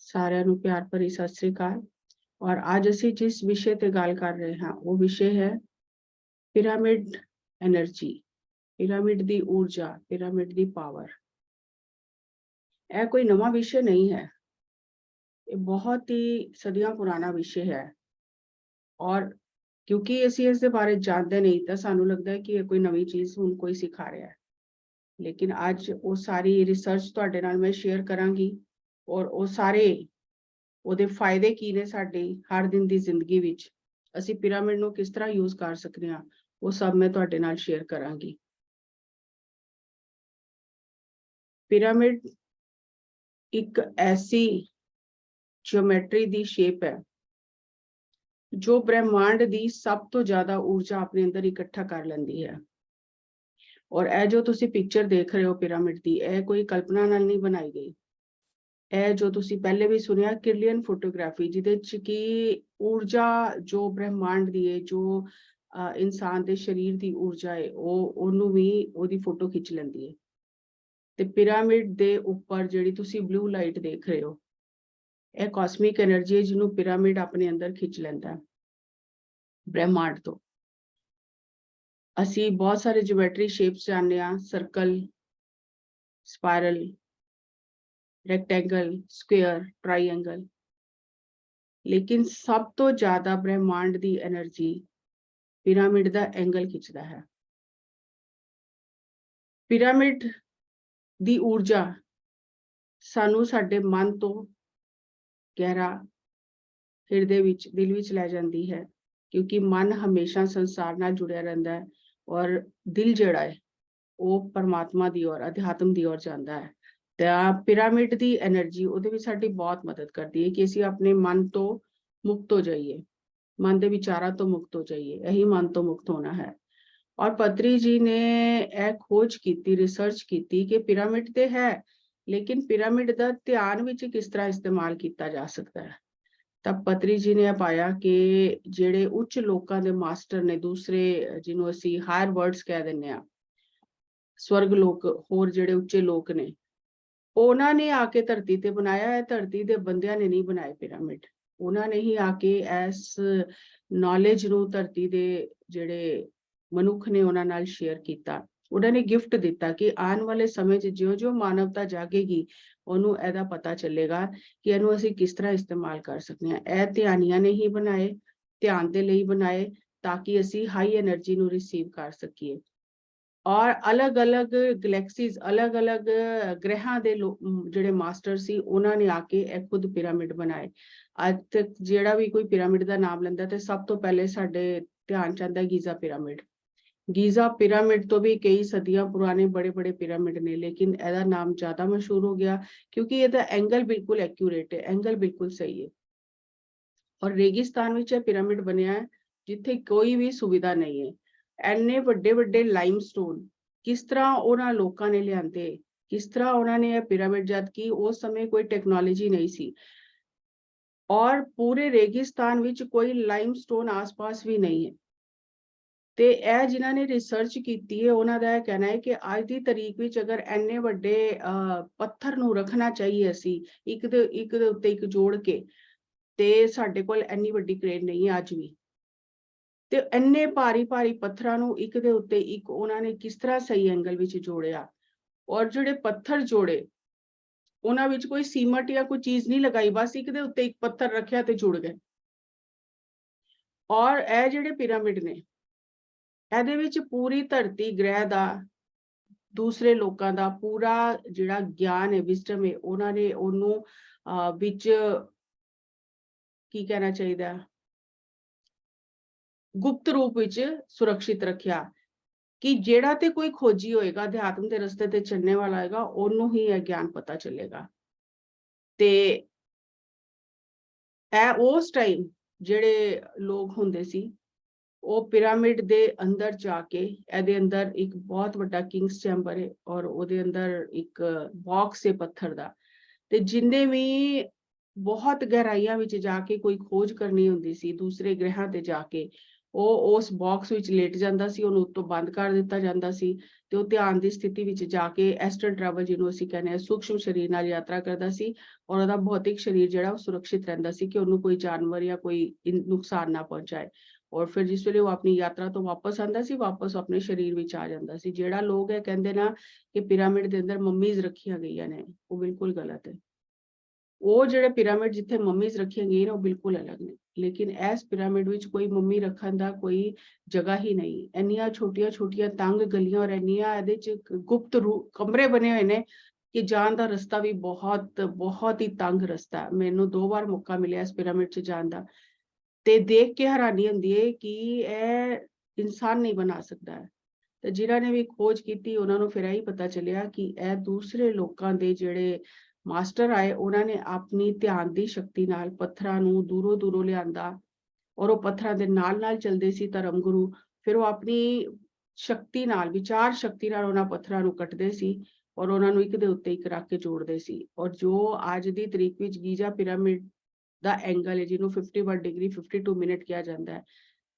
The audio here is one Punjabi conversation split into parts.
ਸਾਰਿਆਂ ਨੂੰ ਪਿਆਰ ਭਰੀ ਸਤਿ ਸ੍ਰੀ ਅਕਾਲ। ਔਰ ਅੱਜ ਅਸੀਂ ਜਿਸ ਵਿਸ਼ੇ ਤੇ ਗੱਲ ਕਰ ਰਹੇ ਹਾਂ ਉਹ ਵਿਸ਼ੇ ਹੈ ਪਿਰਾਮਿਡ એનર્ਜੀ, ਪਿਰਾਮਿਡ ਦੀ ਊਰਜਾ, ਪਿਰਾਮਿਡ ਦੀ ਪਾਵਰ। ਇਹ ਕੋਈ ਨਵਾਂ ਵਿਸ਼ੇ ਨਹੀਂ ਹੈ, ਇਹ ਬਹੁਤ ਹੀ ਸਦੀਆਂ ਪੁਰਾਣਾ ਵਿਸ਼ੇ ਹੈ। ਔਰ ਕਿਉਂਕਿ ਅਸੀਂ ਇਸ ਦੇ ਬਾਰੇ ਜਾਣਦੇ ਨਹੀਂ ਤਾਂ ਸਾਨੂੰ ਲੱਗਦਾ ਹੈ ਕਿ ਇਹ ਕੋਈ ਨਵੀਂ ਚੀਜ਼ ਹੁਣ ਕੋਈ ਸਿਖਾ ਰਿਹਾ ਹੈ। ਲੇਕਿਨ ਅੱਜ ਉਹ ਸਾਰੀ ਰਿਸਰਚ ਤੁਹਾਡੇ ਨਾਲ ਮੈਂ ਸ਼ੇਅਰ ਕਰਾਂਗੀ ਔਰ ਉਹ ਸਾਰੇ ਉਹਦੇ ਫਾਇਦੇ ਕੀ ਨੇ ਸਾਡੀ ਹਰ ਦਿਨ ਦੀ ਜ਼ਿੰਦਗੀ ਵਿੱਚ, ਅਸੀਂ ਪਿਰਾਮਿਡ ਨੂੰ ਕਿਸ ਤਰ੍ਹਾਂ ਯੂਜ਼ ਕਰ ਸਕਦੇ ਹਾਂ, ਉਹ ਸਭ ਮੈਂ ਤੁਹਾਡੇ ਨਾਲ ਸ਼ੇਅਰ ਕਰਾਂਗੀ। ਪਿਰਾਮਿਡ ਇੱਕ ਐਸੀ ਜਿਓਮੈਟਰੀ ਦੀ ਸ਼ੇਪ ਹੈ ਜੋ ਬ੍ਰਹਿਮੰਡ ਦੀ ਸਭ ਤੋਂ ਜ਼ਿਆਦਾ ਊਰਜਾ ਆਪਣੇ ਅੰਦਰ ਇਕੱਠਾ ਕਰ ਲੈਂਦੀ ਹੈ। ਔਰ ਇਹ ਜੋ ਤੁਸੀਂ ਪਿਕਚਰ ਦੇਖ ਰਹੇ ਹੋ ਪਿਰਾਮਿਡ ਦੀ, ਇਹ ਕੋਈ ਕਲਪਨਾ ਨਾਲ ਨਹੀਂ ਬਣਾਈ ਗਈ। ਇਹ ਜੋ ਤੁਸੀਂ ਪਹਿਲੇ ਵੀ ਸੁਣਿਆ ਕਿਰਲੀਅਨ ਫੋਟੋਗ੍ਰਾਫੀ, ਜਿਹਦੇ ਚ ਕਿ ਊਰਜਾ ਜੋ ਬ੍ਰਹਿਮੰਡ ਦੀ ਹੈ, ਜੋ ਇਨਸਾਨ ਦੇ ਸਰੀਰ ਦੀ ਊਰਜਾ ਹੈ, ਉਹਨੂੰ ਵੀ ਉਹਦੀ ਫੋਟੋ ਖਿੱਚ ਲੈਂਦੀ ਹੈ। ਤੇ ਪਿਰਾਮਿਡ ਦੇ ਉੱਪਰ ਜਿਹੜੀ ਤੁਸੀਂ ਬਲੂ ਲਾਈਟ ਦੇਖ ਰਹੇ ਹੋ, ਇਹ ਕਾਸਮਿਕ એનર્ਜੀ ਹੈ ਜਿਹਨੂੰ ਪਿਰਾਮਿਡ ਆਪਣੇ ਅੰਦਰ ਖਿੱਚ ਲੈਂਦਾ ਹੈ ਬ੍ਰਹਿਮੰਡ ਤੋਂ। ਅਸੀਂ ਬਹੁਤ ਸਾਰੇ ਜਿਓਮੈਟਰੀ ਸ਼ੇਪਸ ਜਾਣਦੇ ਹਾਂ, circle, spiral, rectangle, square, triangle, लेकिन सब तो ज्यादा ब्रह्मांड की एनर्जी पिरामिड का एंगल खिंचता है। पिरामिड की ऊर्जा सानू साडे मन तो गहरा हृदय विच, दिल विच लै जाती है, क्योंकि मन हमेशा संसार नाल जुड़िया रहता है और दिल जिहड़ा है वो परमात्मा की ओर, अध्यात्म की ओर जाता है। पिरामिड की एनर्जी ਉਹਦੇ ਵਿੱਚ ਸਾਡੀ ਬਹੁਤ ਮਦਦ ਕਰਦੀ ਹੈ ਕਿ ਅਸੀਂ ਆਪਣੇ ਮਨ ਤੋਂ ਮੁਕਤ ਹੋ ਜਾਈਏ, ਮਨ ਦੇ ਵਿਚਾਰਾਂ ਤੋਂ ਮੁਕਤ ਹੋ ਜਾਈਏ। ਇਹੀ ਮਨ ਤੋਂ ਮੁਕਤ ਹੋਣਾ ਹੈ। ਔਰ ਪਤਰੀ ਜੀ ਨੇ ਇਹ ਖੋਜ ਕੀਤੀ, ਰਿਸਰਚ ਕੀਤੀ ਕਿ ਪਿਰਾਮਿਡ ਤੇ ਹੈ, ਲੇਕਿਨ ਪਿਰਾਮਿਡ ਦਾ ਧਿਆਨ ਵਿੱਚ ਕਿਸ ਤਰ੍ਹਾਂ ਇਸਤੇਮਾਲ ਕੀਤਾ ਜਾ ਸਕਦਾ ਹੈ। ਤਾਂ ਪਤਰੀ ਜੀ ਨੇ ਪਾਇਆ ਕਿ ਜਿਹੜੇ ਉੱਚ ਲੋਕਾਂ ਦੇ ਮਾਸਟਰ ਨੇ, ਦੂਸਰੇ ਜਿਹਨੂੰ ਅਸੀਂ ਹਾਇਰ ਵਰਡਸ ਕਹਿ ਦਿੰਦੇ ਆ, ਸਵਰਗ ਲੋਕ, ਹੋਰ ਜਿਹੜੇ ਉੱਚੇ ਲੋਕ ਨੇ, ਉਹਨਾਂ ਨੇ ਆ ਕੇ ਧਰਤੀ ਤੇ ਬਣਾਇਆ ਹੈ। ਧਰਤੀ ਦੇ ਬੰਦਿਆਂ ਨੇ ਨਹੀਂ ਬਣਾਏ ਪਿਰਾਮਿਡ। ਉਹਨਾਂ ਨੇ ਹੀ ਆ ਕੇ ਇਸ ਨੌਲੇਜ ਨੂੰ ਧਰਤੀ ਦੇ ਜਿਹੜੇ ਮਨੁੱਖ ਨੇ ਉਹਨਾਂ ਨਾਲ ਸ਼ੇਅਰ ਕੀਤਾ। ਉਹਨਾਂ ਨੇ ਗਿਫਟ ਦਿੱਤਾ ਕਿ ਆਉਣ ਵਾਲੇ ਸਮੇਂ 'ਚ ਜਿਉਂ-ਜਿਉਂ ਮਾਨਵਤਾ ਜਾਗੇਗੀ, ਉਹਨੂੰ ਇਹਦਾ ਪਤਾ ਚੱਲੇਗਾ ਕਿ ਇਹਨੂੰ ਅਸੀਂ ਕਿਸ ਤਰ੍ਹਾਂ ਇਸਤੇਮਾਲ ਕਰ ਸਕਦੇ ਹਾਂ। ਇਹ ਧਿਆਨੀਆਂ ਨੇ ਹੀ ਬਣਾਏ, ਧਿਆਨ ਦੇ ਲਈ ਬਣਾਏ, ਤਾਂ ਕਿ ਅਸੀਂ ਹਾਈ એનર્ਜੀ ਨੂੰ ਰਿਸੀਵ ਕਰ ਸਕੀਏ। और अलग अलग गैलेक्सीज, अलग अलग ग्रहां दे ਜਿਹੜੇ ਮਾਸਟਰ ਸੀ, ਉਹਨਾਂ ਨੇ ਆ ਕੇ ਇਹ ਖੁਦ ਪਿਰਾਮਿਡ ਬਣਾਏ। ਅੱਜ ਤੱਕ ਜਿਹੜਾ ਵੀ ਕੋਈ ਪਿਰਾਮਿਡ ਦਾ ਨਾਮ ਲੈਂਦਾ ਤੇ ਸਭ ਤੋਂ ਪਹਿਲੇ ਸਾਡੇ ਧਿਆਨ ਚ ਆਉਂਦਾ ਗੀਜ਼ਾ ਪਿਰਾਮਿਡ। ਗੀਜ਼ਾ ਪਿਰਾਮਿਡ ਤੋਂ ਵੀ ਕਈ ਸਦੀਆਂ ਪੁਰਾਣੇ ਬੜੇ ਬੜੇ ਪਿਰਾਮਿਡ ਨੇ, ਲੇਕਿਨ ਇਹਦਾ ਨਾਮ ਜ਼ਿਆਦਾ ਮਸ਼ਹੂਰ ਹੋ ਗਿਆ ਕਿਉਂਕਿ ਇਹਦਾ ਐਂਗਲ ਬਿਲਕੁਲ ਐਕਿਊਰੇਟ ਹੈ, ਐਂਗਲ ਬਿਲਕੁਲ ਸਹੀ ਹੈ। ਔਰ ਰੇਗਿਸਤਾਨ ਵਿੱਚ ਇਹ ਪਿਰਾਮਿਡ ਬਣਿਆ ਹੈ ਜਿੱਥੇ ਕੋਈ ਵੀ ਸੁਵਿਧਾ ਨਹੀਂ ਹੈ। ਐਨੇ ਵੱਡੇ ਵੱਡੇ ਲਾਈਮਸਟੋਨ ਕਿਸ ਤਰ੍ਹਾਂ ਉਹਨਾਂ ਲੋਕਾਂ ਨੇ ਲਿਆਂਦੇ, ਕਿਸ ਤਰ੍ਹਾਂ ਉਹਨਾਂ ਨੇ ਇਹ ਪਿਰਾਮਿਡ, ਜਦ ਕਿ ਉਸ ਸਮੇਂ ਕੋਈ ਟੈਕਨੋਲੋਜੀ ਨਹੀਂ ਸੀ ਔਰ ਪੂਰੇ ਰੇਗਿਸਤਾਨ ਵਿੱਚ ਕੋਈ ਲਾਈਮਸਟੋਨ ਆਸ-ਪਾਸ ਵੀ ਨਹੀਂ ਹੈ। ਤੇ ਇਹ ਜਿਨ੍ਹਾਂ ਨੇ ਰਿਸਰਚ ਕੀਤੀ ਹੈ, ਉਹਨਾਂ ਦਾ ਇਹ ਕਹਿਣਾ ਹੈ ਕਿ ਅੱਜ ਦੀ ਤਾਰੀਖ ਵਿੱਚ ਅਗਰ ਐਨੇ ਵੱਡੇ ਪੱਥਰ ਨੂੰ ਰੱਖਣਾ ਚਾਹੀਏ ਅਸੀਂ ਇੱਕ ਦੇ ਉੱਤੇ ਇੱਕ ਜੋੜ ਕੇ, ਤੇ ਸਾਡੇ ਕੋਲ ਇੰਨੀ ਵੱਡੀ ਕ੍ਰੇਨ ਨਹੀਂ ਹੈ ਅੱਜ ਵੀ। ਤੇ ਇੰਨੇ ਭਾਰੀ ਭਾਰੀ ਪੱਥਰਾਂ ਨੂੰ ਇੱਕ ਦੇ ਉੱਤੇ ਇੱਕ ਉਹਨਾਂ ਨੇ ਕਿਸ ਤਰ੍ਹਾਂ ਸਹੀ ਐਂਗਲ ਵਿੱਚ ਜੋੜਿਆ। ਔਰ ਜਿਹੜੇ ਪੱਥਰ ਜੋੜੇ, ਉਹਨਾਂ ਵਿੱਚ ਕੋਈ ਸੀਮਟ ਜਾਂ ਕੋਈ ਚੀਜ਼ ਨਹੀਂ ਲਗਾਈ, ਬਸ ਇੱਕ ਦੇ ਉੱਤੇ ਇੱਕ ਪੱਥਰ ਰੱਖਿਆ ਤੇ ਜੁੜ ਗਏ। ਔਰ ਇਹ ਜਿਹੜੇ ਪਿਰਾਮਿਡ ਨੇ, ਇਹਦੇ ਵਿੱਚ ਪੂਰੀ ਧਰਤੀ ਗ੍ਰਹਿ ਦਾ, ਦੂਸਰੇ ਲੋਕਾਂ ਦਾ ਪੂਰਾ ਜਿਹੜਾ ਗਿਆਨ ਹੈ, ਵਿਜ਼ਡਮ ਹੈ, ਉਹਨਾਂ ਨੇ ਉਹਨੂੰ ਵਿੱਚ ਕੀ ਕਹਿਣਾ ਚਾਹੀਦਾ, ਗੁਪਤ ਰੂਪ ਵਿੱਚ ਸੁਰੱਖਿਅਤ ਰੱਖਿਆ ਕਿ ਜਿਹੜਾ ਤੇ ਕੋਈ ਖੋਜੀ ਹੋਏਗਾ, ਅਧਿਆਤਮ ਦੇ ਰਸਤੇ ਤੇ ਚੱਲਣੇ ਵਾਲਾ ਹੋਏਗਾ, ਉਹਨੂੰ ਹੀ ਇਹ ਗਿਆਨ ਪਤਾ ਚੱਲੇਗਾ। ਤੇ ਇਹ ਉਸ ਟਾਈਮ ਜਿਹੜੇ ਲੋਕ ਹੁੰਦੇ ਸੀ, ਉਹ ਪਿਰਾਮਿਡ ਦੇ ਅੰਦਰ ਜਾ ਕੇ, ਇਹਦੇ ਅੰਦਰ ਇੱਕ ਬਹੁਤ ਵੱਡਾ ਕਿੰਗਸ ਚੈਂਬਰ ਹੈ ਔਰ ਉਹਦੇ ਅੰਦਰ ਇੱਕ ਬਾਕਸ ਹੈ ਪੱਥਰ ਦਾ, ਤੇ ਜਿੰਨੇ ਵੀ ਬਹੁਤ ਗਹਿਰਾਈਆਂ ਵਿੱਚ ਜਾ ਕੇ ਕੋਈ ਖੋਜ ਕਰਨੀ ਹੁੰਦੀ ਸੀ, ਦੂਸਰੇ ਗ੍ਰਹਿਾਂ ਤੇ ਜਾ ਕੇ, ਉਹ ਉਸ ਬਾਕਸ ਵਿੱਚ ਲੇਟ ਜਾਂਦਾ ਸੀ, ਉਹਨੂੰ ਉੱਤੋਂ ਬੰਦ ਕਰ ਦਿੱਤਾ ਜਾਂਦਾ ਸੀ ਤੇ ਉਹ ਧਿਆਨ ਦੀ ਸਥਿਤੀ ਵਿੱਚ ਜਾ ਕੇ ਐਸਟਰਲ ਟਰੈਵਲ ਜਿਹਨੂੰ ਅਸੀਂ ਕਹਿੰਦੇ ਹਾਂ ਸੂਖਸ਼ਮ ਸਰੀਰ ਨਾਲ ਯਾਤਰਾ ਕਰਦਾ ਸੀ, ਔਰ ਉਹਦਾ ਭੌਤਿਕ ਸਰੀਰ ਜਿਹੜਾ ਉਹ ਸੁਰੱਖਿਅਤ ਰਹਿੰਦਾ ਸੀ ਕਿ ਉਹਨੂੰ ਕੋਈ ਜਾਨਵਰ ਜਾਂ ਕੋਈ ਨੁਕਸਾਨ ਨਾ ਪਹੁੰਚਾਏ। ਔਰ ਫਿਰ ਜਿਸ ਵੇਲੇ ਉਹ ਆਪਣੀ ਯਾਤਰਾ ਤੋਂ ਵਾਪਸ ਆਉਂਦਾ ਸੀ, ਵਾਪਸ ਆਪਣੇ ਸਰੀਰ ਵਿੱਚ ਆ ਜਾਂਦਾ ਸੀ। ਜਿਹੜਾ ਲੋਕ ਇਹ ਕਹਿੰਦੇ ਨਾ ਕਿ ਪਿਰਾਮਿਡ ਦੇ ਅੰਦਰ ਮਮੀਜ਼ ਰੱਖੀਆਂ ਗਈਆਂ ਨੇ, ਉਹ ਬਿਲਕੁਲ ਗਲਤ ਹੈ। ਉਹ ਜਿਹੜੇ ਪਿਰਾਮਿਡ ਜਿੱਥੇ ਮਮੀਜ਼ ਰੱਖੀਆਂ ਗਈਆਂ ਨੇ ਉਹ ਬਿਲਕੁਲ ਅਲੱਗ ਨੇ, ਲੇਕਿਨ ਇਸ ਪਿਰਾਮਿਡ ਵਿੱਚ ਕੋਈ ਮਮੀ ਰੱਖਣ ਦਾ ਕੋਈ ਜਗ੍ਹਾ ਹੀ ਨਹੀਂ। ਇੰਨੀਆਂ ਛੋਟੀਆਂ ਛੋਟੀਆਂ ਤੰਗ ਗਲੀਆਂ ਔਰ ਇੰਨੀਆਂ ਇਹਦੇ ਚ ਗੁਪਤ ਕਮਰੇ ਬਣੇ ਹੋਏ ਨੇ ਕਿ ਜਾਣ ਦਾ ਰਸਤਾ ਵੀ ਬਹੁਤ ਬਹੁਤ ਹੀ ਤੰਗ ਰਸਤਾ ਹੈ। ਮੈਨੂੰ 2 ਵਾਰ ਮੌਕਾ ਮਿਲਿਆ ਇਸ ਪਿਰਾਮਿਡ ਚ ਜਾਣ ਦਾ ਤੇ ਦੇਖ ਕੇ ਹੈਰਾਨੀ ਹੁੰਦੀ ਹੈ ਕਿ ਇਹ ਇਨਸਾਨ ਨਹੀਂ ਬਣਾ ਸਕਦਾ ਹੈ। ਤੇ ਜਿਨ੍ਹਾਂ ਨੇ ਵੀ ਖੋਜ ਕੀਤੀ ਉਹਨਾਂ ਨੂੰ ਫਿਰ ਇਹੀ ਪਤਾ ਚੱਲਿਆ ਕਿ ਇਹ ਦੂਸਰੇ ਲੋਕਾਂ ਦੇ ਜਿਹੜੇ ਮਾਸਟਰ ਆਏ, ਉਹਨਾਂ ਨੇ ਆਪਣੀ ਧਿਆਨ ਦੀ ਸ਼ਕਤੀ ਨਾਲ ਪੱਥਰਾਂ ਨੂੰ ਦੂਰੋਂ ਦੂਰੋਂ ਲਿਆਂਦਾ ਔਰ ਉਹ ਪੱਥਰਾਂ ਦੇ ਨਾਲ ਨਾਲ ਚੱਲਦੇ ਸੀ ਧਰਮ ਗੁਰੂ। ਫਿਰ ਉਹ ਆਪਣੀ ਸ਼ਕਤੀ ਨਾਲ, ਵਿਚਾਰ ਸ਼ਕਤੀ ਨਾਲ ਉਹਨਾਂ ਪੱਥਰਾਂ ਨੂੰ ਕੱਟਦੇ ਸੀ ਔਰ ਉਹਨਾਂ ਨੂੰ ਇੱਕ ਦੇ ਉੱਤੇ ਇੱਕ ਰੱਖ ਕੇ ਜੋੜਦੇ ਸੀ। ਔਰ ਜੋ ਅੱਜ ਦੀ ਤਰੀਕ ਵਿੱਚ ਗੀਜ਼ਾ ਪਿਰਾਮਿਡ ਦਾ ਐਂਗਲ ਹੈ, ਜਿਹਨੂੰ 51 ਡਿਗਰੀ 52 ਮਿੰਟ ਕਿਹਾ ਜਾਂਦਾ ਹੈ,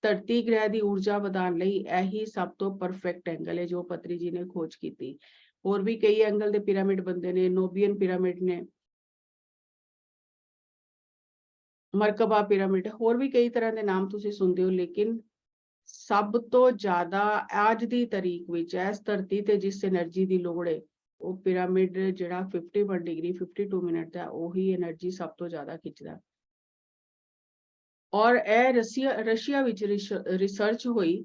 ਧਰਤੀ ਗ੍ਰਹਿ ਦੀ ਊਰਜਾ ਵਧਾਉਣ ਲਈ ਇਹੀ ਸਭ ਤੋਂ ਪਰਫੈਕਟ ਐਂਗਲ ਹੈ ਜੋ ਪਤਰੀ ਜੀ ਨੇ ਖੋਜ ਕੀਤੀ। ਹੋਰ ਵੀ ਕਈ ਐਂਗਲ ਦੇ ਪਿਰਾਮਿਡ ਬੰਦੇ ਨੇ, ਨੋਬੀਅਨ ਪਿਰਾਮਿਡ ਨੇ, ਮਰਕਬਾ ਪਿਰਾਮਿਡ, ਹੋਰ ਵੀ ਕਈ ਤਰ੍ਹਾਂ ਦੇ ਨਾਮ ਤੁਸੀਂ ਸੁਣਦੇ ਹੋ, ਲੇਕਿਨ ਸਭ ਤੋਂ ਜ਼ਿਆਦਾ ਅੱਜ ਦੀ ਤਾਰੀਖ ਵਿੱਚ ਇਸ ਧਰਤੀ ਤੇ ਜਿਸ એનર્ਜੀ ਦੀ ਲੋੜ ਹੈ, ਉਹ ਪਿਰਾਮਿਡ ਜਿਹੜਾ 51 ਡਿਗਰੀ 52 ਮਿੰਟ ਦਾ, ਉਹੀ એનર્ਜੀ ਸਭ ਤੋਂ ਜ਼ਿਆਦਾ ਖਿੱਚਦਾ। ਔਰ ਇਹ ਰਸ਼ੀਆ ਵਿੱਚ ਰਿਸਰਚ ਹੋਈ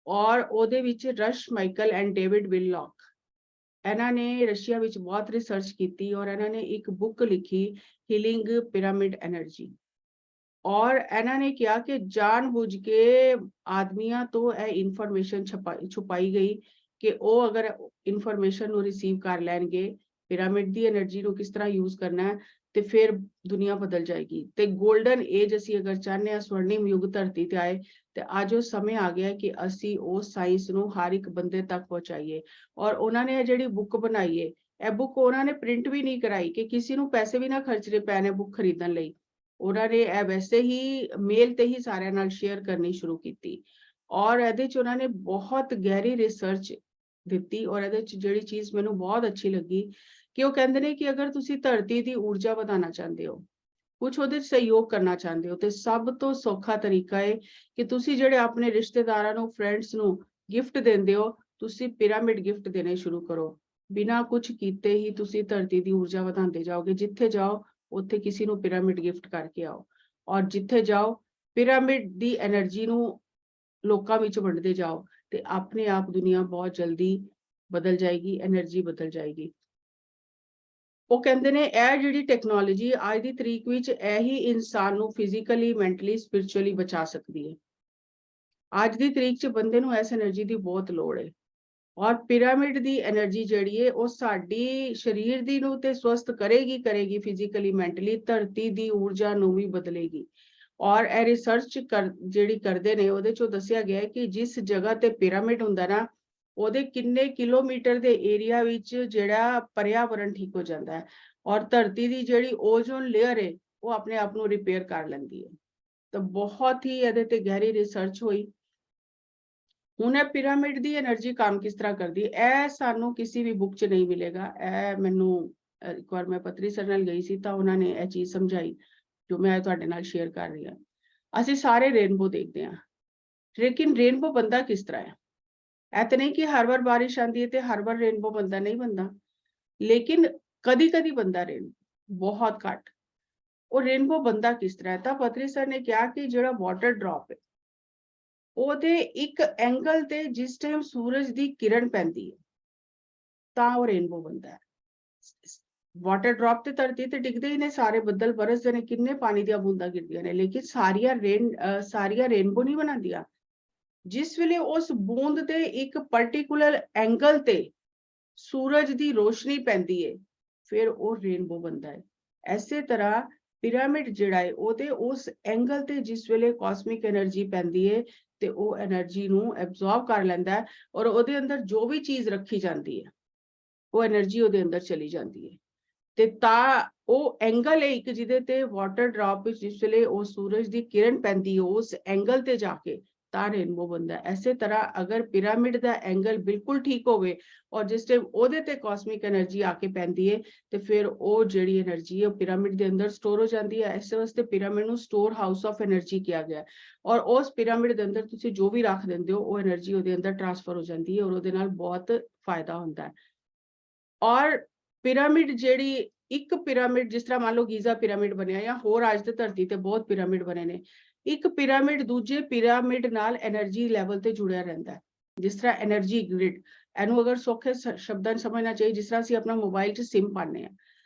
ਔਰ ਉਹਦੇ ਵਿੱਚ ਰਸ਼ ਮਾਈਕਲ ਐਂਡ ਡੇਵਿਡ ਵਿਲਲੌਕ, ਇਹਨਾਂ ਨੇ ਰਸ਼ੀਆ ਵਿੱਚ ਬਹੁਤ ਰਿਸਰਚ ਕੀਤੀ ਔਰ ਇਹਨਾਂ ਨੇ ਇੱਕ ਬੁੱਕ ਲਿਖੀ ਹੀਲਿੰਗ ਪਿਰਾਮਿਡ એનર્ਜੀ। ਔਰ ਇਹਨਾਂ ਨੇ ਕਿਹਾ ਕਿ ਜਾਣਬੁੱਝ ਕੇ ਆਦਮੀਆਂ ਤੋਂ ਇਹ ਇਨਫੋਰਮੇਸ਼ਨ ਛੁਪਾਈ ਗਈ ਕਿ ਉਹ ਅਗਰ ਇਨਫੋਰਮੇਸ਼ਨ ਨੂੰ ਰਿਸੀਵ ਕਰ ਲੈਣਗੇ, ਪਿਰਾਮਿਡ ਦੀ એનર્ਜੀ ਨੂੰ ਕਿਸ ਤਰ੍ਹਾਂ ਯੂਜ਼ ਕਰਨਾ ਹੈ, ਤੇ ਫਿਰ ਦੁਨੀਆ ਬਦਲ ਜਾਏਗੀ। ਤੇ 골ਡਨ ਏਜ ਅਸੀਂ ਅਗਰ ਚਾਹੁੰਦੇ ਹਾਂ ਸਵਰਨਿਮ ਯੁੱਗ ਧਰਤੀ ਤੇ ਆਏ, ਤੇ ਅੱਜ ਉਹ ਸਮੇਂ ਆ ਗਿਆ ਕਿ ਅਸੀਂ ਉਸ ਸਾਇੰਸ ਨੂੰ ਹਰ ਇੱਕ ਬੰਦੇ ਤੱਕ ਪਹੁੰਚਾਈਏ। ਔਰ ਉਹਨਾਂ ਨੇ ਇਹ ਜਿਹੜੀ ਬੁੱਕ ਬਣਾਈ ਹੈ, ਇਹ ਬੁੱਕ ਉਹਨਾਂ ਨੇ ਪ੍ਰਿੰਟ ਵੀ ਨਹੀਂ ਕਰਾਈ ਕਿ ਕਿਸੇ ਨੂੰ ਪੈਸੇ ਵੀ ਨਾ ਖਰਚਣੇ ਪੈਣੇ ਬੁੱਕ ਖਰੀਦਣ ਲਈ। ਉਹਨਾਂ ਨੇ ਇਹ ਵੈਸੇ ਹੀ ਮੇਲ ਤੇ ਹੀ ਸਾਰਿਆਂ ਨਾਲ ਸ਼ੇਅਰ ਕਰਨੀ ਸ਼ੁਰੂ ਕੀਤੀ ਔਰ ਇਹਦੇ ਚ ਉਹਨਾਂ ਨੇ ਬਹੁਤ ਗਹਿਰੀ ਰਿਸਰਚ ਦਿੱਤੀ। ਔਰ ਇਹਦੇ ਚ ਜਿਹੜੀ ਚੀਜ਼ ਮੈਨੂੰ ਬਹੁਤ ਅੱਛੀ ਲੱਗੀ ਕਿ ਉਹ ਕਹਿੰਦੇ ਨੇ ਕਿ ਅਗਰ ਤੁਸੀਂ ਧਰਤੀ ਦੀ ਊਰਜਾ ਵਧਾਉਣਾ ਚਾਹੁੰਦੇ ਹੋ, ਕੁਝ ਉਹਦੇ ਸਹਿਯੋਗ ਕਰਨਾ ਚਾਹੁੰਦੇ ਹੋ, ਤੇ ਸਭ ਤੋਂ ਸੌਖਾ ਤਰੀਕਾ ਹੈ ਕਿ ਤੁਸੀਂ ਜਿਹੜੇ ਆਪਣੇ ਰਿਸ਼ਤੇਦਾਰਾਂ ਨੂੰ, ਫਰੈਂਡਸ ਨੂੰ ਗਿਫਟ ਦਿੰਦੇ ਹੋ, ਤੁਸੀਂ ਪਿਰਾਮਿਡ ਗਿਫਟ ਦੇਣੇ ਸ਼ੁਰੂ ਕਰੋ। ਬਿਨਾਂ ਕੁਝ ਕੀਤੇ ਹੀ ਤੁਸੀਂ ਧਰਤੀ ਦੀ ਊਰਜਾ ਵਧਾਉਂਦੇ ਜਾਓਗੇ। ਜਿੱਥੇ ਜਾਓ ਉੱਥੇ ਕਿਸੇ ਨੂੰ ਪਿਰਾਮਿਡ ਗਿਫਟ ਕਰਕੇ ਆਓ ਔਰ ਜਿੱਥੇ ਜਾਓ ਪਿਰਾਮਿਡ ਦੀ એનર્ਜੀ ਨੂੰ ਲੋਕਾਂ ਵਿੱਚ ਵੰਡਦੇ ਜਾਓ ਤੇ ਆਪਣੇ ਆਪ ਦੁਨੀਆ ਬਹੁਤ ਜਲਦੀ ਬਦਲ ਜਾਏਗੀ, એનર્ਜੀ ਬਦਲ ਜਾਏਗੀ। ਉਹ ਕਹਿੰਦੇ ਨੇ ਇਹ ਜਿਹੜੀ ਟੈਕਨੋਲੋਜੀ ਅੱਜ ਦੀ ਤਰੀਕ ਵਿੱਚ ਇਹੀ ਇਨਸਾਨ ਨੂੰ ਫਿਜ਼ੀਕਲੀ, ਮੈਂਟਲੀ, ਸਪਿਰਚੁਅਲੀ ਬਚਾ ਸਕਦੀ ਹੈ। ਅੱਜ ਦੀ ਤਰੀਕ 'ਚ ਬੰਦੇ ਨੂੰ ਇਸ એનર્ਜੀ ਦੀ ਬਹੁਤ ਲੋੜ ਹੈ ਔਰ ਪਿਰਾਮਿਡ ਦੀ એનર્ਜੀ ਜਿਹੜੀ ਹੈ ਉਹ ਸਾਡੀ ਸਰੀਰ ਦੀ ਨੂੰ ਤੇ ਸਵਸਥ ਕਰੇਗੀ ਫਿਜ਼ੀਕਲੀ, ਮੈਂਟਲੀ, ਧਰਤੀ ਦੀ ਊਰਜਾ ਨੂੰ ਵੀ ਬਦਲੇਗੀ। ਔਰ ਇਹ ਰਿਸਰਚ ਜਿਹੜੀ ਕਰਦੇ ਨੇ ਉਹਦੇ 'ਚੋਂ ਦੱਸਿਆ ਗਿਆ ਹੈ ਕਿ ਜਿਸ ਜਗ੍ਹਾ ਤੇ ਪਿਰਾਮਿਡ ਹੁੰਦਾ ਨਾ, ਉਹਦੇ ਕਿੰਨੇ ਕਿਲੋਮੀਟਰ ਦੇ ਏਰੀਆ ਵਿੱਚ ਜਿਹੜਾ ਪਰਿਆਵਰਣ ਠੀਕ ਹੋ ਜਾਂਦਾ ਹੈ ਔਰ ਧਰਤੀ ਦੀ ਜਿਹੜੀ ਓਜ਼ੋਨ ਲੇਅਰ ਹੈ ਉਹ ਆਪਣੇ ਆਪ ਨੂੰ ਰਿਪੇਅਰ ਕਰ ਲੈਂਦੀ ਹੈ। ਤਾਂ ਬਹੁਤ ਹੀ ਇਹਦੇ ਤੇ ਗਹਿਰੀ ਰਿਸਰਚ ਹੋਈ। ਹੁਣ ਇਹ ਪਿਰਾਮਿਡ ਦੀ એનર્ਜੀ ਕੰਮ ਕਿਸ ਤਰ੍ਹਾਂ ਕਰਦੀ ਹੈ, ਇਹ ਸਾਨੂੰ ਕਿਸੇ ਵੀ ਬੁੱਕ 'ਚ ਨਹੀਂ ਮਿਲੇਗਾ। ਇਹ ਮੈਨੂੰ ਇੱਕ ਵਾਰ ਮੈਂ ਪਤਰੀ ਸਰ ਨਾਲ ਗਈ ਸੀ ਤਾਂ ਉਹਨਾਂ ਨੇ ਇਹ ਚੀਜ਼ ਸਮਝਾਈ ਜੋ ਮੈਂ ਤੁਹਾਡੇ ਨਾਲ ਸ਼ੇਅਰ ਕਰ ਰਹੀ ਹਾਂ। ਅਸੀਂ ਸਾਰੇ ਰੇਨਬੋ ਦੇਖਦੇ ਹਾਂ, ਲੇਕਿਨ ਰੇਨਬੋ ਬੰਦਾ ਕਿਸ ਤਰ੍ਹਾਂ ਹੈ? ਇਹ ਤਾਂ ਨਹੀਂ ਕਿ ਹਰ ਵਾਰ ਬਾਰਿਸ਼ ਆਉਂਦੀ ਹੈ ਤੇ ਹਰ ਵਾਰ ਰੇਨਬੋ ਬੰਦਾ ਨਹੀਂ ਬੰਦਾ, ਲੇਕਿਨ ਕਦੀ-ਕਦੀ ਬੰਦਾ ਰੇਨਬੋ, ਬਹੁਤ ਘੱਟ। ਉਹ ਰੇਨਬੋ ਬੰਦਾ ਕਿਸ ਤਰ੍ਹਾਂ ਹੈ? ਤਾਂ ਪਤਰੀ ਸਰ ਨੇ ਕਿਹਾ ਕਿ ਜਿਹੜਾ ਵਾਟਰ ਡ੍ਰੌਪ ਹੈ ਉਹਦੇ ਇੱਕ ਐਂਗਲ ਤੇ ਜਿਸ ਟਾਈਮ ਸੂਰਜ ਦੀ ਕਿਰਨ ਪੈਂਦੀ ਹੈ ਤਾਂ ਉਹ ਰੇਨਬੋ ਬਣਦਾ ਹੈ। ਵਾਟਰ ਡ੍ਰੌਪ ਤੇ ਧਰਤੀ ਤੇ ਡਿੱਗਦੇ ਹੀ ਨੇ, ਸਾਰੇ ਬੱਦਲ ਬਰਸਦੇ ਨੇ, ਕਿੰਨੇ ਪਾਣੀ ਦੀਆਂ ਬੂੰਦਾਂ ਗਿਰਦੀਆਂ ਨੇ, ਲੇਕਿਨ ਸਾਰੀਆਂ ਰੇਨਬੋ ਨਹੀਂ ਬਣਾਉਂਦੀਆਂ। ਜਿਸ ਵੇਲੇ ਉਸ ਬੂੰਦ ਤੇ ਇੱਕ ਪਾਰਟਿਕੂਲਰ ਐਂਗਲ ਤੇ ਸੂਰਜ ਦੀ ਰੋਸ਼ਨੀ ਪੈਂਦੀ ਹੈ ਫਿਰ ਉਹ ਰੇਨਬੋ ਬਣਦਾ ਹੈ। ਐਸੇ ਤਰ੍ਹਾਂ ਪਿਰਾਮਿਡ ਜਿਹੜਾ ਹੈ ਉਹਦੇ ਉਸ ਐਂਗਲ ਤੇ ਜਿਸ ਵੇਲੇ ਕਾਸਮਿਕ એનર્ਜੀ ਪੈਂਦੀ ਹੈ ਤੇ ਉਹ એનર્ਜੀ ਨੂੰ ਐਬਜ਼ੌਰਬ ਕਰ ਲੈਂਦਾ ਹੈ ਔਰ ਉਹਦੇ ਅੰਦਰ ਜੋ ਵੀ ਚੀਜ਼ ਰੱਖੀ ਜਾਂਦੀ ਹੈ ਉਹ એનર્ਜੀ ਉਹਦੇ ਅੰਦਰ ਚਲੀ ਜਾਂਦੀ ਹੈ। ਤੇ ਤਾਂ ਉਹ ਐਂਗਲ ਹੈ ਇੱਕ ਜਿਹਦੇ ਤੇ ਵਾਟਰ ਡ੍ਰੌਪ ਵਿੱਚ ਜਿਸ ਵੇਲੇ ਉਹ ਸੂਰਜ ਦੀ ਕਿਰਨ ਪੈਂਦੀ ਹੈ ਉਸ ਐਂਗਲ ਤੇ ਜਾ ਕੇ ਤਾਂ ਰੇਨਬੋ ਬਣਦਾ। ਐਸੇ ਤਰ੍ਹਾਂ ਅਗਰ ਪਿਰਾਮਿਡ ਦਾ ਐਂਗਲ ਬਿਲਕੁਲ ਠੀਕ ਹੋਵੇ ਔਰ ਜਿਸ ਟਾਈਮ ਉਹਦੇ ਤੇ ਕਾਸਮਿਕ એનર્ਜੀ ਆ ਕੇ ਪੈਂਦੀ ਹੈ ਤੇ ਫਿਰ ਉਹ ਜਿਹੜੀ એનર્ਜੀ ਹੈ ਉਹ ਪਿਰਾਮਿਡ ਦੇ ਅੰਦਰ ਸਟੋਰ ਹੋ ਜਾਂਦੀ ਹੈ। ਇਸ ਵਾਸਤੇ ਪਿਰਾਮਿਡ ਨੂੰ ਸਟੋਰ ਹਾਊਸ ਆਫ એનર્ਜੀ ਕਿਹਾ ਗਿਆ ਔਰ ਉਸ ਪਿਰਾਮਿਡ ਦੇ ਅੰਦਰ ਤੁਸੀਂ ਜੋ ਵੀ ਰੱਖ ਦਿੰਦੇ ਹੋ ਉਹ એનર્ਜੀ ਉਹਦੇ ਅੰਦਰ ਟ੍ਰਾਂਸਫਰ ਹੋ ਜਾਂਦੀ ਹੈ ਔਰ ਉਹਦੇ ਨਾਲ ਬਹੁਤ ਫਾਇਦਾ ਹੁੰਦਾ ਹੈ। ਔਰ ਪਿਰਾਮਿਡ ਜਿਹੜੀ ਇੱਕ ਪਿਰਾਮਿਡ ਜਿਸ ਤਰ੍ਹਾਂ ਮੰਨ ਲਓ ਗੀਜ਼ਾ ਪਿਰਾਮਿਡ ਬਣਿਆ ਜਾਂ ਹੋਰ ਅੱਜ ਤੇ ਧਰਤੀ ਤੇ ਬਹੁਤ ਪਿਰਾਮਿਡ ਬਣੇ ਨੇ, ਇੱਕ ਪਿਰਾਮਿਡ ਦੂਜੇ ਪਿਰਾਮਿਡ ਨਾਲ એનર્ਜੀ ਲੈਵਲ ਤੇ ਜੁੜਿਆ ਰਹਿੰਦਾ ਹੈ। ਜਿਸ ਤਰ੍ਹਾਂ એનર્ਜੀ ਗ੍ਰਿਡ, ਇਹਨੂੰ ਅਗਰ ਸੌਖੇ ਸ਼ਬਦਾਂ 'ਚ ਸਮਝਣਾ ਚਾਹੀਏ, ਜਿਸ ਤਰ੍ਹਾਂ ਅਸੀਂ ਆਪਣਾ ਮੋਬਾਈਲ 'ਚ ਸਿਮ ਪਾਉਂਦੇ ਹਾਂ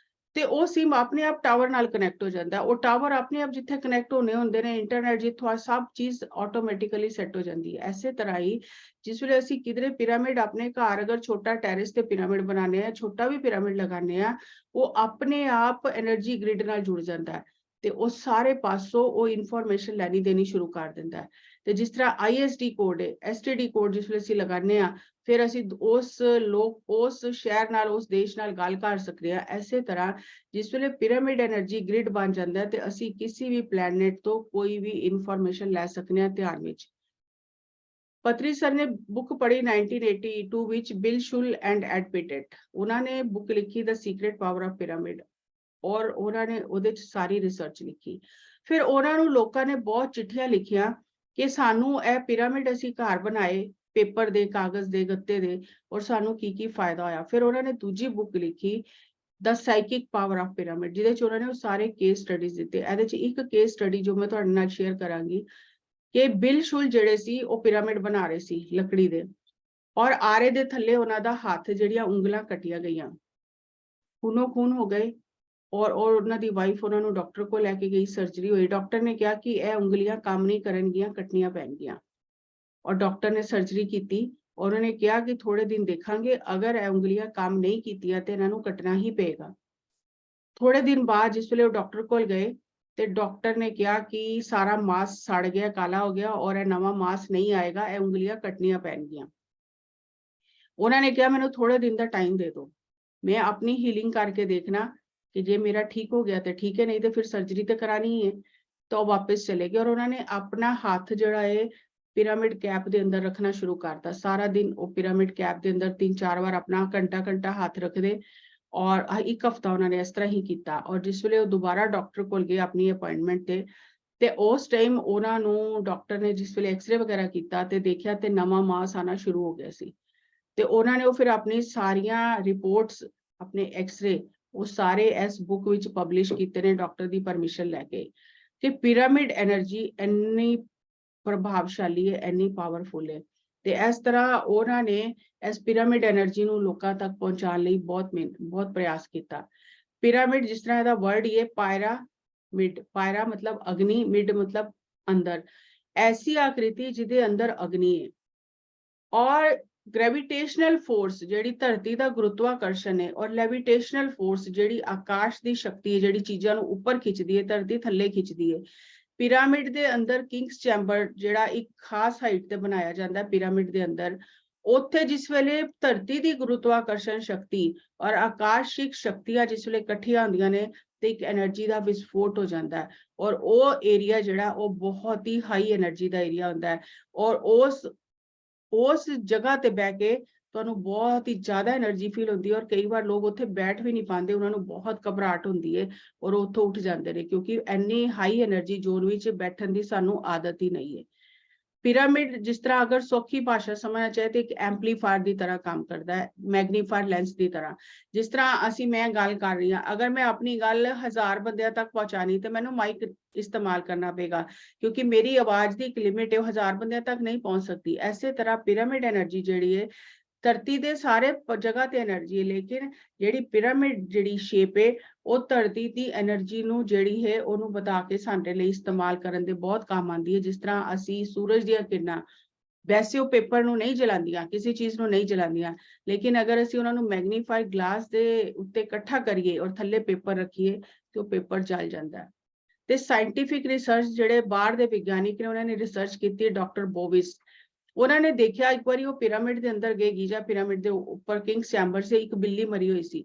ਤੇ ਉਹ ਸਿਮ ਆਪਣੇ ਆਪ ਟਾਵਰ ਨਾਲ ਕਨੈਕਟ ਹੋ ਜਾਂਦਾ। ਉਹ ਟਾਵਰ ਆਪਣੇ ਆਪ ਜਿੱਥੇ ਕਨੈਕਟ ਹੋਣੇ ਹੁੰਦੇ ਨੇ, ਇੰਟਰਨੈਟ ਜਿੱਥੋਂ ਸਭ ਚੀਜ਼ ਆਟੋਮੈਟਿਕਲੀ ਸੈੱਟ ਹੋ ਜਾਂਦੀ ਹੈ। ਐਸੇ ਤਰ੍ਹਾਂ ਹੀ ਜਿਸ ਵੇਲੇ ਅਸੀਂ ਕਿਧਰੇ ਪਿਰਾਮਿਡ ਆਪਣੇ ਘਰ ਅਗਰ ਛੋਟਾ ਟੈਰਿਸ ਤੇ ਪਿਰਾਮਿਡ ਬਣਾਉਂਦੇ ਆ, ਛੋਟਾ ਵੀ ਪਿਰਾਮਿਡ ਲਗਾਉਂਦੇ ਆ, ਉਹ ਆਪਣੇ ਆਪ એનર્ਜੀ ਗ੍ਰਿਡ ਨਾਲ ਜੁੜ ਜਾਂਦਾ ਹੈ ਤੇ ਉਹ ਸਾਰੇ ਪਾਸੋਂ ਉਹ ਇਨਫੋਰਮੇਸ਼ਨ ਲੈਣੀ ਦੇਣੀ ਸ਼ੁਰੂ ਕਰ ਦਿੰਦਾ ਹੈ। ਤੇ ਜਿਸ ਤਰ੍ਹਾਂ ISD ਕੋਡ ਹੈ, STD ਕੋਡ ਜਿਸ ਵੇਲੇ ਅਸੀਂ ਲਗਾਉਂਦੇ ਆ, ਫਿਰ ਅਸੀਂ ਉਸ ਸ਼ਹਿਰ ਨਾਲ, ਉਸ ਦੇਸ਼ ਨਾਲ ਗੱਲ ਕਰ ਸਕਦੇ ਹਾਂ। ਐਸੇ ਤਰ੍ਹਾਂ ਜਿਸ ਵੇਲੇ ਪਿਰਾਮਿਡ એનર્ਜੀ ਗ੍ਰਿਡ ਬਣ ਜਾਂਦਾ ਹੈ ਤੇ ਅਸੀਂ ਕਿਸੇ ਵੀ ਪਲੈਨੇਟ ਤੋਂ ਕੋਈ ਵੀ ਇਨਫੋਰਮੇਸ਼ਨ ਲੈ ਸਕਦੇ ਹਾਂ ਧਿਆਨ ਵਿੱਚ। ਪਤਰੀ ਸਰ ਨੇ ਬੁੱਕ ਪੜ੍ਹੀ 1982 ਵਿੱਚ, ਬਿਲ ਸ਼ੁਲ ਐਂਡ ਐਡ ਪਿਟਟ। ਉਹਨਾਂ ਨੇ ਬੁੱਕ ਲਿਖੀ ਦ ਸੀਕ੍ਰੇਟ ਪਾਵਰ ਆਫ ਪਿਰਾਮਿਡ ਔਰ ਉਹਨਾਂ ਨੇ ਉਹਦੇ 'ਚ ਸਾਰੀ ਰਿਸਰਚ ਲਿਖੀ। ਫਿਰ ਉਹਨਾਂ ਨੂੰ ਲੋਕਾਂ ਨੇ ਬਹੁਤ ਚਿੱਠੀਆਂ ਲਿਖੀਆਂ ਕਿ ਸਾਨੂੰ ਇਹ ਪਿਰਾਮਿਡ ਅਸੀਂ ਘਰ ਬਣਾਏ ਪੇਪਰ ਦੇ, ਕਾਗਜ਼ ਦੇ, ਗੱਤੇ ਦੇ, ਔਰ ਸਾਨੂੰ ਕੀ ਕੀ ਫਾਇਦਾ ਹੋਇਆ। ਫਿਰ ਉਹਨਾਂ ਨੇ ਦੂਜੀ ਬੁੱਕ ਲਿਖੀ ਦ ਸਾਈਕਿਕ ਪਾਵਰ ਆਫ ਪਿਰਾਮਿਡ, ਜਿਹਦੇ 'ਚ ਉਹਨਾਂ ਨੇ ਉਹ ਸਾਰੇ ਕੇਸ ਸਟੱਡੀਜ਼ ਦਿੱਤੇ। ਇਹਦੇ 'ਚ ਇੱਕ ਕੇਸ ਸਟੱਡੀ ਜੋ ਮੈਂ ਤੁਹਾਡੇ ਨਾਲ ਸ਼ੇਅਰ ਕਰਾਂਗੀ ਕਿ ਬਿਲ ਸ਼ੁਲ ਜਿਹੜੇ ਸੀ ਉਹ ਪਿਰਾਮਿਡ ਬਣਾ ਰਹੇ ਸੀ ਲੱਕੜੀ ਦੇ, ਔਰ ਆਰੇ ਦੇ ਥੱਲੇ ਉਹਨਾਂ ਦਾ ਹੱਥ ਜਿਹੜੀਆਂ ਉਂਗਲਾਂ ਕੱਟੀਆਂ ਗਈਆਂ, ਖੂਨੋ ਖੂਨ ਹੋ ਗਏ। ਔਰ ਉਹਨਾਂ ਦੀ ਵਾਈਫ ਉਹਨਾਂ ਨੂੰ ਡਾਕਟਰ ਕੋਲ ਲੈ ਕੇ ਗਈ, ਸਰਜਰੀ ਹੋਈ। ਡਾਕਟਰ ਨੇ ਕਿਹਾ ਕਿ ਇਹ ਉਂਗਲੀਆਂ ਕੰਮ ਨਹੀਂ ਕਰਨਗੀਆਂ, ਕੱਟਣੀਆਂ ਪੈਣਗੀਆਂ। ਔਰ ਡਾਕਟਰ ਨੇ ਸਰਜਰੀ ਕੀਤੀ। ਉਹਨਾਂ ਨੇ ਕਿਹਾ ਕਿ ਥੋੜੇ ਦਿਨ ਦੇਖਾਂਗੇ, ਅਗਰ ਇਹ ਉਂਗਲੀਆਂ ਕੰਮ ਨਹੀਂ ਕੀਤੀਆਂ ਤੇ ਇਹਨਾਂ ਨੂੰ ਕੱਟਣਾ ਹੀ ਪਏਗਾ। ਥੋੜੇ ਦਿਨ ਬਾਅਦ ਜਿਸ ਵੇਲੇ ਉਹ ਡਾਕਟਰ ਕੋਲ ਗਏ ਤੇ ਡਾਕਟਰ ਨੇ ਕਿਹਾ ਕਿ ਸਾਰਾ ਮਾਸ ਸੜ ਗਿਆ, ਕਾਲਾ ਹੋ ਗਿਆ ਔਰ ਇਹ ਨਵਾਂ ਮਾਸ ਨਹੀਂ ਆਏਗਾ, ਇਹ ਉਂਗਲੀਆਂ ਕੱਟਣੀਆਂ ਪੈਣਗੀਆਂ। ਉਹਨਾਂ ਨੇ ਕਿਹਾ ਮੈਨੂੰ ਥੋੜੇ ਦਿਨ ਦਾ ਟਾਈਮ ਦੇ ਦਿਓ, ਮੈਂ ਆਪਣੀ ਹੀਲਿੰਗ ਕਰਕੇ ਦੇਖਣਾ ਕਿ ਜੇ ਮੇਰਾ ਠੀਕ ਹੋ ਗਿਆ ਤੇ ਠੀਕ ਹੈ, ਨਹੀਂ ਤੇ ਫਿਰ ਸਰਜਰੀ ਤੇ ਕਰਾਣੀ ਹੈ। ਤਾਂ ਉਹ ਵਾਪਸ ਚਲੇ ਗਏ ਔਰ ਉਹਨਾਂ ਨੇ ਆਪਣਾ ਹੱਥ ਜਿਹੜਾ ਹੈ ਪਿਰਾਮਿਡ ਕੈਪ ਦੇ ਅੰਦਰ ਰੱਖਣਾ ਸ਼ੁਰੂ ਕਰਤਾ। ਸਾਰਾ ਦਿਨ ਉਹ ਪਿਰਾਮਿਡ ਕੈਪ ਦੇ ਅੰਦਰ 3-4 ਵਾਰ ਆਪਣਾ ਘੰਟਾ ਹੱਥ ਰੱਖਦੇ ਔਰ ਇੱਕ ਹਫਤਾ ਉਹਨਾਂ ਨੇ ਇਸ ਤਰ੍ਹਾਂ ਹੀ ਕੀਤਾ। ਔਰ ਜਿਸ ਵੇਲੇ ਉਹ ਦੁਬਾਰਾ ਡਾਕਟਰ ਕੋਲ ਗਏ ਆਪਣੀ ਅਪਾਇੰਟਮੈਂਟ ਤੇ ਉਸ ਟਾਈਮ ਉਹਨਾਂ ਨੂੰ ਡਾਕਟਰ ਨੇ ਜਿਸ ਵੇਲੇ ਐਕਸਰੇ ਵਗੈਰਾ ਕੀਤਾ ਤੇ ਦੇਖਿਆ ਤੇ ਨਵਾਂ ਮਾਸ ਆਣਾ ਸ਼ੁਰੂ ਹੋ ਗਿਆ ਸੀ। ਤੇ ਉਹਨਾਂ ਨੇ ਉਹ ਫਿਰ ਆਪਣੀ ਸਾਰੀਆਂ ਰਿਪੋਰਟਸ, ਆਪਣੇ ਐਕਸਰੇ, ਉਹ ਸਾਰੇ ਇਸ ਬੁੱਕ ਵਿੱਚ ਪਬਲਿਸ਼ ਕੀਤੇ ਨੇ ਡਾਕਟਰ ਦੀ ਪਰਮਿਸ਼ਨ ਲੈ ਕੇ ਕਿ ਪਿਰਾਮਿਡ એનર્ਜੀ ਇੰਨੀ ਪ੍ਰਭਾਵਸ਼ਾਲੀ ਹੈ, ਇੰਨੀ ਪਾਵਰਫੁਲ ਹੈ। ਤੇ ਇਸ ਤਰ੍ਹਾਂ ਉਹਨਾਂ ਨੇ ਇਸ ਪਿਰਾਮਿਡ એનર્ਜੀ ਨੂੰ ਲੋਕਾਂ ਤੱਕ ਪਹੁੰਚਾਉਣ ਲਈ ਬਹੁਤ ਪ੍ਰਯਾਸ ਕੀਤਾ। ਪਿਰਾਮਿਡ ਜਿਸ ਤਰ੍ਹਾਂ ਇਹਦਾ ਵਰਡ ਹੀ ਹੈ ਪਾਇਰਾਮਿਡ, ਪਾਇਰਾ ਮਤਲਬ ਅਗਨੀ, ਮਿਡ ਮਤਲਬ ਅੰਦਰ, ਐਸੀ ਆਕ੍ਰਿਤੀ ਜਿਹਦੇ ਅੰਦਰ ਅਗਨੀ ਹੈ। ਔਰ ਗ੍ਰੈਵਿਟੇਸ਼ਨਲ ਫੋਰਸ ਜਿਹੜੀ ਧਰਤੀ ਦਾ ਗੁਰੂਤਵਾਕਰਸ਼ਣ ਹੈ ਔਰ ਲੈਵਿਟੇਸ਼ਨਲ ਫੋਰਸ ਜਿਹੜੀ ਆਕਾਸ਼ ਦੀ ਸ਼ਕਤੀ ਹੈ, ਜਿਹੜੀ ਚੀਜ਼ਾਂ ਨੂੰ ਉੱਪਰ ਖਿੱਚਦੀ ਹੈ, ਧਰਤੀ ਥੱਲੇ ਖਿੱਚਦੀ ਹੈ। ਪਿਰਾਮਿਡ ਦੇ ਅੰਦਰ ਕਿੰਗਸ ਚੈਂਬਰ ਜਿਹੜਾ ਇੱਕ ਖਾਸ ਹਾਈਟ ਤੇ ਬਣਾਇਆ ਜਾਂਦਾ ਹੈ ਪਿਰਾਮਿਡ ਦੇ ਅੰਦਰ, ਉੱਥੇ ਜਿਸ ਵੇਲੇ ਧਰਤੀ ਦੀ ਗੁਰੂਤਵਾਕਰਸ਼ਣ ਸ਼ਕਤੀ ਔਰ ਆਕਾਸ਼ਿਕ ਸ਼ਕਤੀਆਂ ਜਿਸ ਵੇਲੇ ਇਕੱਠੀਆਂ ਹੁੰਦੀਆਂ ਨੇ ਤੇ ਇੱਕ એનર્ਜੀ ਦਾ ਵਿਸਫੋਟ ਹੋ ਜਾਂਦਾ ਹੈ ਔਰ ਉਹ ਏਰੀਆ ਜਿਹੜਾ ਉਹ ਬਹੁਤ ਹੀ ਹਾਈ એનર્ਜੀ ਦਾ ਏਰੀਆ ਹੁੰਦਾ ਹੈ। ਔਰ ਉਸ ਜਗ੍ਹਾ ਤੇ ਬਹਿ ਕੇ ਤੁਹਾਨੂੰ ਬਹੁਤ ਹੀ ਜ਼ਿਆਦਾ એનર્ਜੀ ਫੀਲ ਹੁੰਦੀ ਹੈ ਔਰ ਕਈ ਵਾਰ ਲੋਕ ਉੱਥੇ ਬੈਠ ਵੀ ਨਹੀਂ ਪਾਉਂਦੇ, ਉਹਨਾਂ ਨੂੰ ਬਹੁਤ ਘਬਰਾਹਟ ਹੁੰਦੀ ਹੈ ਔਰ ਉੱਥੋਂ ਉੱਠ ਜਾਂਦੇ ਨੇ ਕਿਉਂਕਿ ਇੰਨੀ ਹਾਈ એનર્ਜੀ ਜ਼ੋਨ ਵਿੱਚ ਬੈਠਣ ਦੀ ਸਾਨੂੰ ਆਦਤ ਹੀ ਨਹੀਂ ਹੈ। ਪਿਰਾਮਿਡ ਜਿਸ ਤਰ੍ਹਾਂ ਅਗਰ ਸੌਖੀ ਭਾਸ਼ਾ ਸਮਝਣਾ ਚਾਹੇ ਤੇ ਇੱਕ ਐਂਪਲੀਫਾਇਰ ਦੀ ਤਰ੍ਹਾਂ ਕੰਮ ਕਰਦਾ ਹੈ, ਮੈਗਨੀਫਾਇਰ ਲੈਂਸ ਦੀ ਤਰ੍ਹਾਂ। ਜਿਸ ਤਰ੍ਹਾਂ ਮੈਂ ਗੱਲ ਕਰ ਰਹੀ ਹਾਂ, ਅਗਰ ਮੈਂ ਆਪਣੀ ਗੱਲ 1000 ਬੰਦਿਆਂ ਤੱਕ ਪਹੁੰਚਾਣੀ ਤੇ ਮੈਨੂੰ ਮਾਈਕ ਇਸਤੇਮਾਲ ਕਰਨਾ ਪਏਗਾ ਕਿਉਂਕਿ ਮੇਰੀ ਆਵਾਜ਼ ਦੀ ਇੱਕ ਲਿਮਿਟ ਹੈ, ਉਹ 1000 ਬੰਦਿਆਂ ਤੱਕ ਨਹੀਂ ਪਹੁੰਚ ਸਕਦੀ। ਐਸੇ ਤਰ੍ਹਾਂ ਪਿਰਾਮਿਡ એનર્ਜੀ ਜਿਹੜੀ ਹੈ ਧਰਤੀ ਦੇ ਸਾਰੇ ਜਗ੍ਹਾ ਤੇ એનર્ਜੀ ਹੈ, ਲੇਕਿਨ ਜਿਹੜੀ ਪਿਰਾਮਿਡ ਜਿਹੜੀ ਸ਼ੇਪ ਹੈ ਉਹ ਧਰਤੀ ਦੀ એનર્ਜੀ ਨੂੰ ਜਿਹੜੀ ਹੈ ਉਹਨੂੰ ਵਧਾ ਕੇ ਸਾਡੇ ਲਈ ਇਸਤੇਮਾਲ ਕਰਨ ਦੇ ਬਹੁਤ ਕੰਮ ਆਉਂਦੀ ਹੈ। ਜਿਸ ਤਰ੍ਹਾਂ ਅਸੀਂ ਸੂਰਜ ਦੀਆਂ ਕਿਰਨਾਂ, ਵੈਸੇ ਉਹ ਪੇਪਰ ਨੂੰ ਨਹੀਂ ਜਲਾਉਂਦੀਆਂ, ਕਿਸੇ ਚੀਜ਼ ਨੂੰ ਨਹੀਂ ਜਲਾਉਂਦੀਆਂ, ਲੇਕਿਨ ਅਗਰ ਅਸੀਂ ਉਹਨਾਂ ਨੂੰ ਮੈਗਨੀਫਾਈਡ ਗਲਾਸ ਦੇ ਉੱਤੇ ਇਕੱਠਾ ਕਰੀਏ ਔਰ ਥੱਲੇ ਪੇਪਰ ਰੱਖੀਏ ਤੇ ਉਹ ਪੇਪਰ ਜਲ ਜਾਂਦਾ ਹੈ। ਤੇ ਸਾਇੰਟੀਫਿਕ ਰਿਸਰਚ ਜਿਹੜੇ ਬਾਹਰ ਦੇ ਵਿਗਿਆਨਿਕ ਨੇ ਉਹਨਾਂ ਨੇ ਰਿਸਰਚ ਕੀਤੀ, ਡਾਕਟਰ ਬੋਵਿਸ, ਉਹਨਾਂ ਨੇ ਦੇਖਿਆ ਇੱਕ ਵਾਰੀ ਉਹ ਪਿਰਾਮਿਡ ਦੇ ਅੰਦਰ ਗਏ, ਗੀਜ਼ਾ ਪਿਰਾਮਿਡ ਦੇ ਉੱਪਰ ਕਿੰਗਸ ਚੈਂਬਰ ਸੇ ਇੱਕ ਬਿੱਲੀ ਮਰੀ ਹੋਈ ਸੀ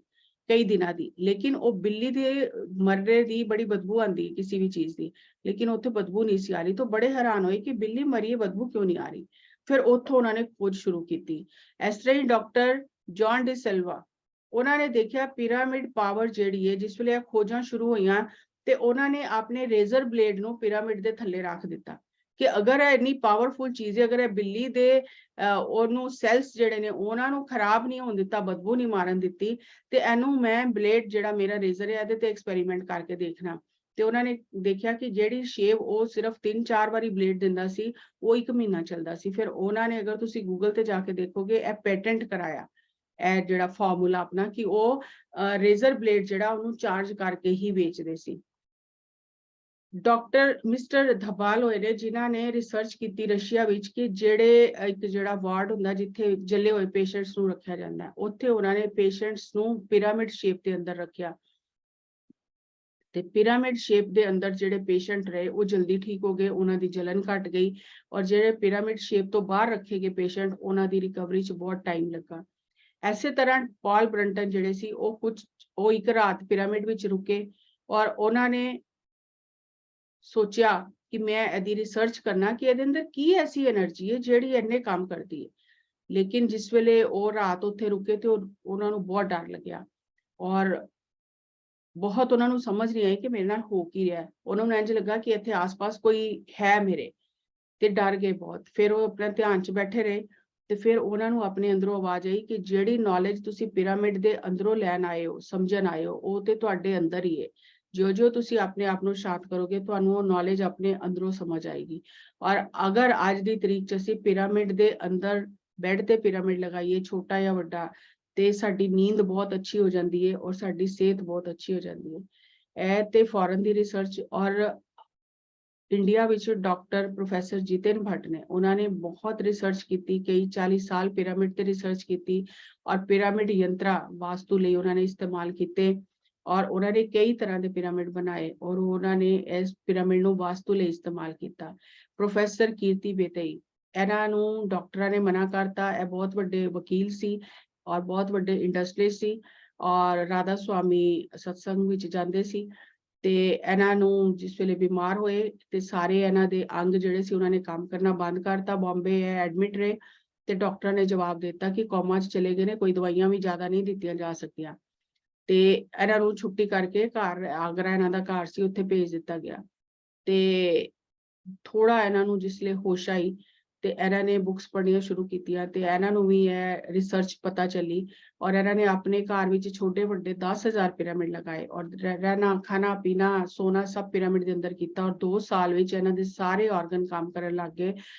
कई दिनों की, लेकिन वो बिल्ली के मरने की बड़ी बदबू आती किसी भी चीज़ की, लेकिन उत्थे बदबू नहीं सी आ रही। तो बड़े हैरान होए कि बिल्ली मरी है, बदबू क्यों नहीं आ रही। फिर उत्थों उन्होंने खोज शुरू की। इस तरह ही डॉक्टर जॉन डी सिल्वा उन्होंने देखा पिरामिड पावर जिहड़ी है, जिस वेले खोजां शुरू होईयां ते उन्होंने अपने रेजर ब्लेड नूं पिरामिड दे थल्ले रख दिता कि अगर इन्नी पावरफुल चीज़ है, अगर बिल्ली दे ओनू सैल्स जिहड़े ने उन्हां नूं खराब नहीं होण दिता, बदबू नहीं मारन दित्ती, ते इहनूं मैं ब्लेड जिहड़ा मेरा रेजर है इहदे ते एक्सपेरीमेंट करके देखना। ते उन्हां ने देखिया कि जिहड़ी शेव वो सिर्फ 3-4 वारी ब्लेड दिंदा सी, वो 1 महीना चलदा सी। फिर उन्हां ने, अगर तुसीं गूगल ते जाके देखोगे, ए पेटेंट कराया ਇਹ ਜਿਹੜਾ ਫਾਰਮੂਲਾ ਆਪਣਾ ਕਿ ਉਹ ਰੇਜ਼ਰ ਬਲੇਡ ਜਿਹੜਾ ਉਹਨੂੰ ਚਾਰਜ ਕਰਕੇ ਹੀ ਵੇਚਦੇ ਸੀ। ਡਾਕਟਰ ਮਿਸਟਰ ਧਬਾਲ ਹੋਏ ਨੇ ਜਿਨ੍ਹਾਂ ਨੇ ਰਿਸਰਚ ਕੀਤੀ ਰਸ਼ੀਆ ਵਿੱਚ ਕਿ ਜਿਹੜੇ ਇੱਕ ਜਿਹੜਾ ਵਾਰਡ ਹੁੰਦਾ ਜਿੱਥੇ ਜਲੇ ਹੋਏ ਪੇਸ਼ੈਂਟਸ ਨੂੰ ਰੱਖਿਆ ਜਾਂਦਾ ਹੈ, ਉੱਥੇ ਉਹਨਾਂ ਨੇ ਪੇਸ਼ੈਂਟਸ ਨੂੰ ਪਿਰਾਮਿਡ ਸ਼ੇਪ ਦੇ ਅੰਦਰ ਰੱਖਿਆ ਤੇ ਪਿਰਾਮਿਡ ਸ਼ੇਪ ਦੇ ਅੰਦਰ ਜਿਹੜੇ ਪੇਸ਼ੈਂਟ ਰਹੇ ਉਹ ਜਲਦੀ ਠੀਕ ਹੋ ਗਏ, ਉਹਨਾਂ ਦੀ ਜਲਨ ਘਟ ਗਈ, ਔਰ ਜਿਹੜੇ ਪਿਰਾਮਿਡ ਸ਼ੇਪ ਤੋਂ ਬਾਹਰ ਰੱਖੇ ਗਏ ਪੇਸ਼ੈਂਟ ਉਹਨਾਂ ਦੀ ਰਿਕਵਰੀ 'ਚ ਬਹੁਤ ਟਾਈਮ ਲੱਗਾ। ਇਸੇ ਤਰ੍ਹਾਂ ਪੌਲ ਬਰੰਟਨ ਜਿਹੜੇ ਸੀ ਉਹ ਇੱਕ ਰਾਤ ਪਿਰਾਮਿਡ ਵਿੱਚ ਰੁਕੇ ਔਰ ਉਹਨਾਂ ਨੇ ਸੋਚਿਆ ਕਿ ਮੈਂ ਇਹਦੀ ਰਿਸਰਚ ਕਰਨਾ ਕਿ ਇਹਦੇ ਅੰਦਰ ਕੀ ਐਸੀ એનર્ਜੀ ਹੈ ਜਿਹੜੀ ਇੰਨੇ ਕੰਮ ਕਰਦੀ ਹੈ। ਲੇਕਿਨ ਜਿਸ ਵੇਲੇ ਉਹ ਰਾਤ ਉੱਥੇ ਰੁਕੇ ਤੇ ਉਹਨਾਂ ਨੂੰ ਬਹੁਤ ਡਰ ਲੱਗਿਆ ਔਰ ਬਹੁਤ ਉਹਨਾਂ ਨੂੰ ਸਮਝ ਨਹੀਂ ਆਈ ਕਿ ਮੇਰੇ ਨਾਲ ਹੋ ਕੀ ਰਿਹਾ। ਉਹਨਾਂ ਨੂੰ ਇੰਝ ਲੱਗਾ ਕਿ ਇੱਥੇ ਆਸ-ਪਾਸ ਕੋਈ ਹੈ ਮੇਰੇ, ਤੇ ਡਰ ਗਏ ਬਹੁਤ। ਫਿਰ ਉਹ ਆਪਣੇ ਧਿਆਨ 'ਚ ਬੈਠੇ ਰਹੇ ਤੇ ਫਿਰ ਉਹਨਾਂ ਨੂੰ ਆਪਣੇ ਅੰਦਰੋਂ ਆਵਾਜ਼ ਆਈ ਕਿ ਜਿਹੜੀ ਨੌਲੇਜ ਤੁਸੀਂ ਪਿਰਾਮਿਡ ਦੇ ਅੰਦਰੋਂ ਲੈਣ ਆਏ ਹੋ, ਸਮਝਣ ਆਏ ਹੋ, ਉਹ ਤੇ ਤੁਹਾਡੇ ਅੰਦਰ ਹੀ ਹੈ। ਜਿਉਂ-ਜਿਉਂ ਤੁਸੀਂ ਆਪਣੇ ਆਪ ਨੂੰ ਸ਼ਾਂਤ ਕਰੋਗੇ ਤੁਹਾਨੂੰ ਉਹ ਨੌਲੇਜ ਆਪਣੇ ਅੰਦਰੋਂ ਸਮਝ ਆਏਗੀ। ਔਰ ਅਗਰ ਅੱਜ ਦੀ ਤਰੀਕ 'ਚ ਅਸੀਂ ਪਿਰਾਮਿਡ ਦੇ ਅੰਦਰ ਬੈੱਡ ਤੇ ਪਿਰਾਮਿਡ ਲਗਾਈਏ, ਛੋਟਾ ਜਾਂ ਵੱਡਾ, ਤੇ ਸਾਡੀ ਨੀਂਦ ਬਹੁਤ ਅੱਛੀ ਹੋ ਜਾਂਦੀ ਹੈ ਔਰ ਸਾਡੀ ਸਿਹਤ ਬਹੁਤ ਅੱਛੀ ਹੋ ਜਾਂਦੀ ਹੈ। ਇਹ ਤੇ ਫੋਰਨ ਦੀ ਰਿਸਰਚ ਔਰ India which doctor professor Jitin Bhatt ने उन्होंने बहुत रिसर्च की, कई 40 साल पिरामिड ते रिसर्च की और पिरामिड यंत्रा वास्तु लिए उन्होंने इस्तेमाल किए और उन्होंने कई तरह के पिरामिड बनाए और उन्होंने इस पिरामिड नूं वास्तु लिए इस्तेमाल किया। प्रोफेसर कीर्ति बेतई इन्हां नूं डॉक्टरां ने मना करता, यह बहुत वड्डे वकील सी और बहुत वड्डे इंडस्ट्रिस्ट सी और राधा स्वामी सत्संग विच जांदे सी। ਤੇ ਇਹਨਾਂ ਨੂੰ ਜਿਸ ਵੇਲੇ ਬਿਮਾਰ ਹੋਏ ਤੇ ਸਾਰੇ ਇਹਨਾਂ ਦੇ ਅੰਗ ਜਿਹੜੇ ਸੀ ਉਹਨਾਂ ਨੇ ਕੰਮ ਕਰਨਾ ਬੰਦ ਕਰਤਾ। ਬੰਬੇ ਹੈ ਐਡਮਿਟ ਰਹੇ ਤੇ ਡਾਕਟਰਾਂ ਨੇ ਜਵਾਬ ਦਿੱਤਾ ਕਿ ਕੋਮਾ 'ਚ ਚਲੇ ਗਏ ਨੇ, ਕੋਈ ਦਵਾਈਆਂ ਵੀ ਜ਼ਿਆਦਾ ਨਹੀਂ ਦਿੱਤੀਆਂ ਜਾ ਸਕਦੀਆਂ ਤੇ ਇਹਨਾਂ ਨੂੰ ਛੁੱਟੀ ਕਰਕੇ ਘਰ, ਆਗਰਾ ਇਹਨਾਂ ਦਾ ਘਰ ਸੀ, ਉੱਥੇ ਭੇਜ ਦਿੱਤਾ ਗਿਆ। ਤੇ ਥੋੜਾ ਇਹਨਾਂ ਨੂੰ ਜਿਸਲੇ ਹੋਸ਼ ਆਈ ਤੇ ਇਹਨਾਂ ਨੇ ਬੁੱਕਸ ਪੜ੍ਹਨੀਆਂ ਸ਼ੁਰੂ ਕੀਤੀਆਂ ਤੇ ਇਹਨਾਂ ਨੂੰ ਵੀ ਇਹ ਰਿਸਰਚ ਪਤਾ ਚੱਲੀ ਔਰ ਇਹਨਾਂ ਨੇ ਆਪਣੇ ਘਰ ਵਿੱਚ ਛੋਟੇ ਵੱਡੇ 10,000 ਪਿਰਾਮਿਡ ਲਗਾਏ ਔਰ ਰਹਿਣਾ, ਖਾਣਾ, ਪੀਣਾ, ਸੋਨਾ ਸਭ ਪਿਰਾਮਿਡ ਦੇ ਅੰਦਰ ਕੀਤਾ ਔਰ 2 ਸਾਲ ਵਿੱਚ ਇਹਨਾਂ ਦੇ ਸਾਰੇ ਆਰਗਨ ਕੰਮ ਕਰਨ ਲੱਗ ਗਏ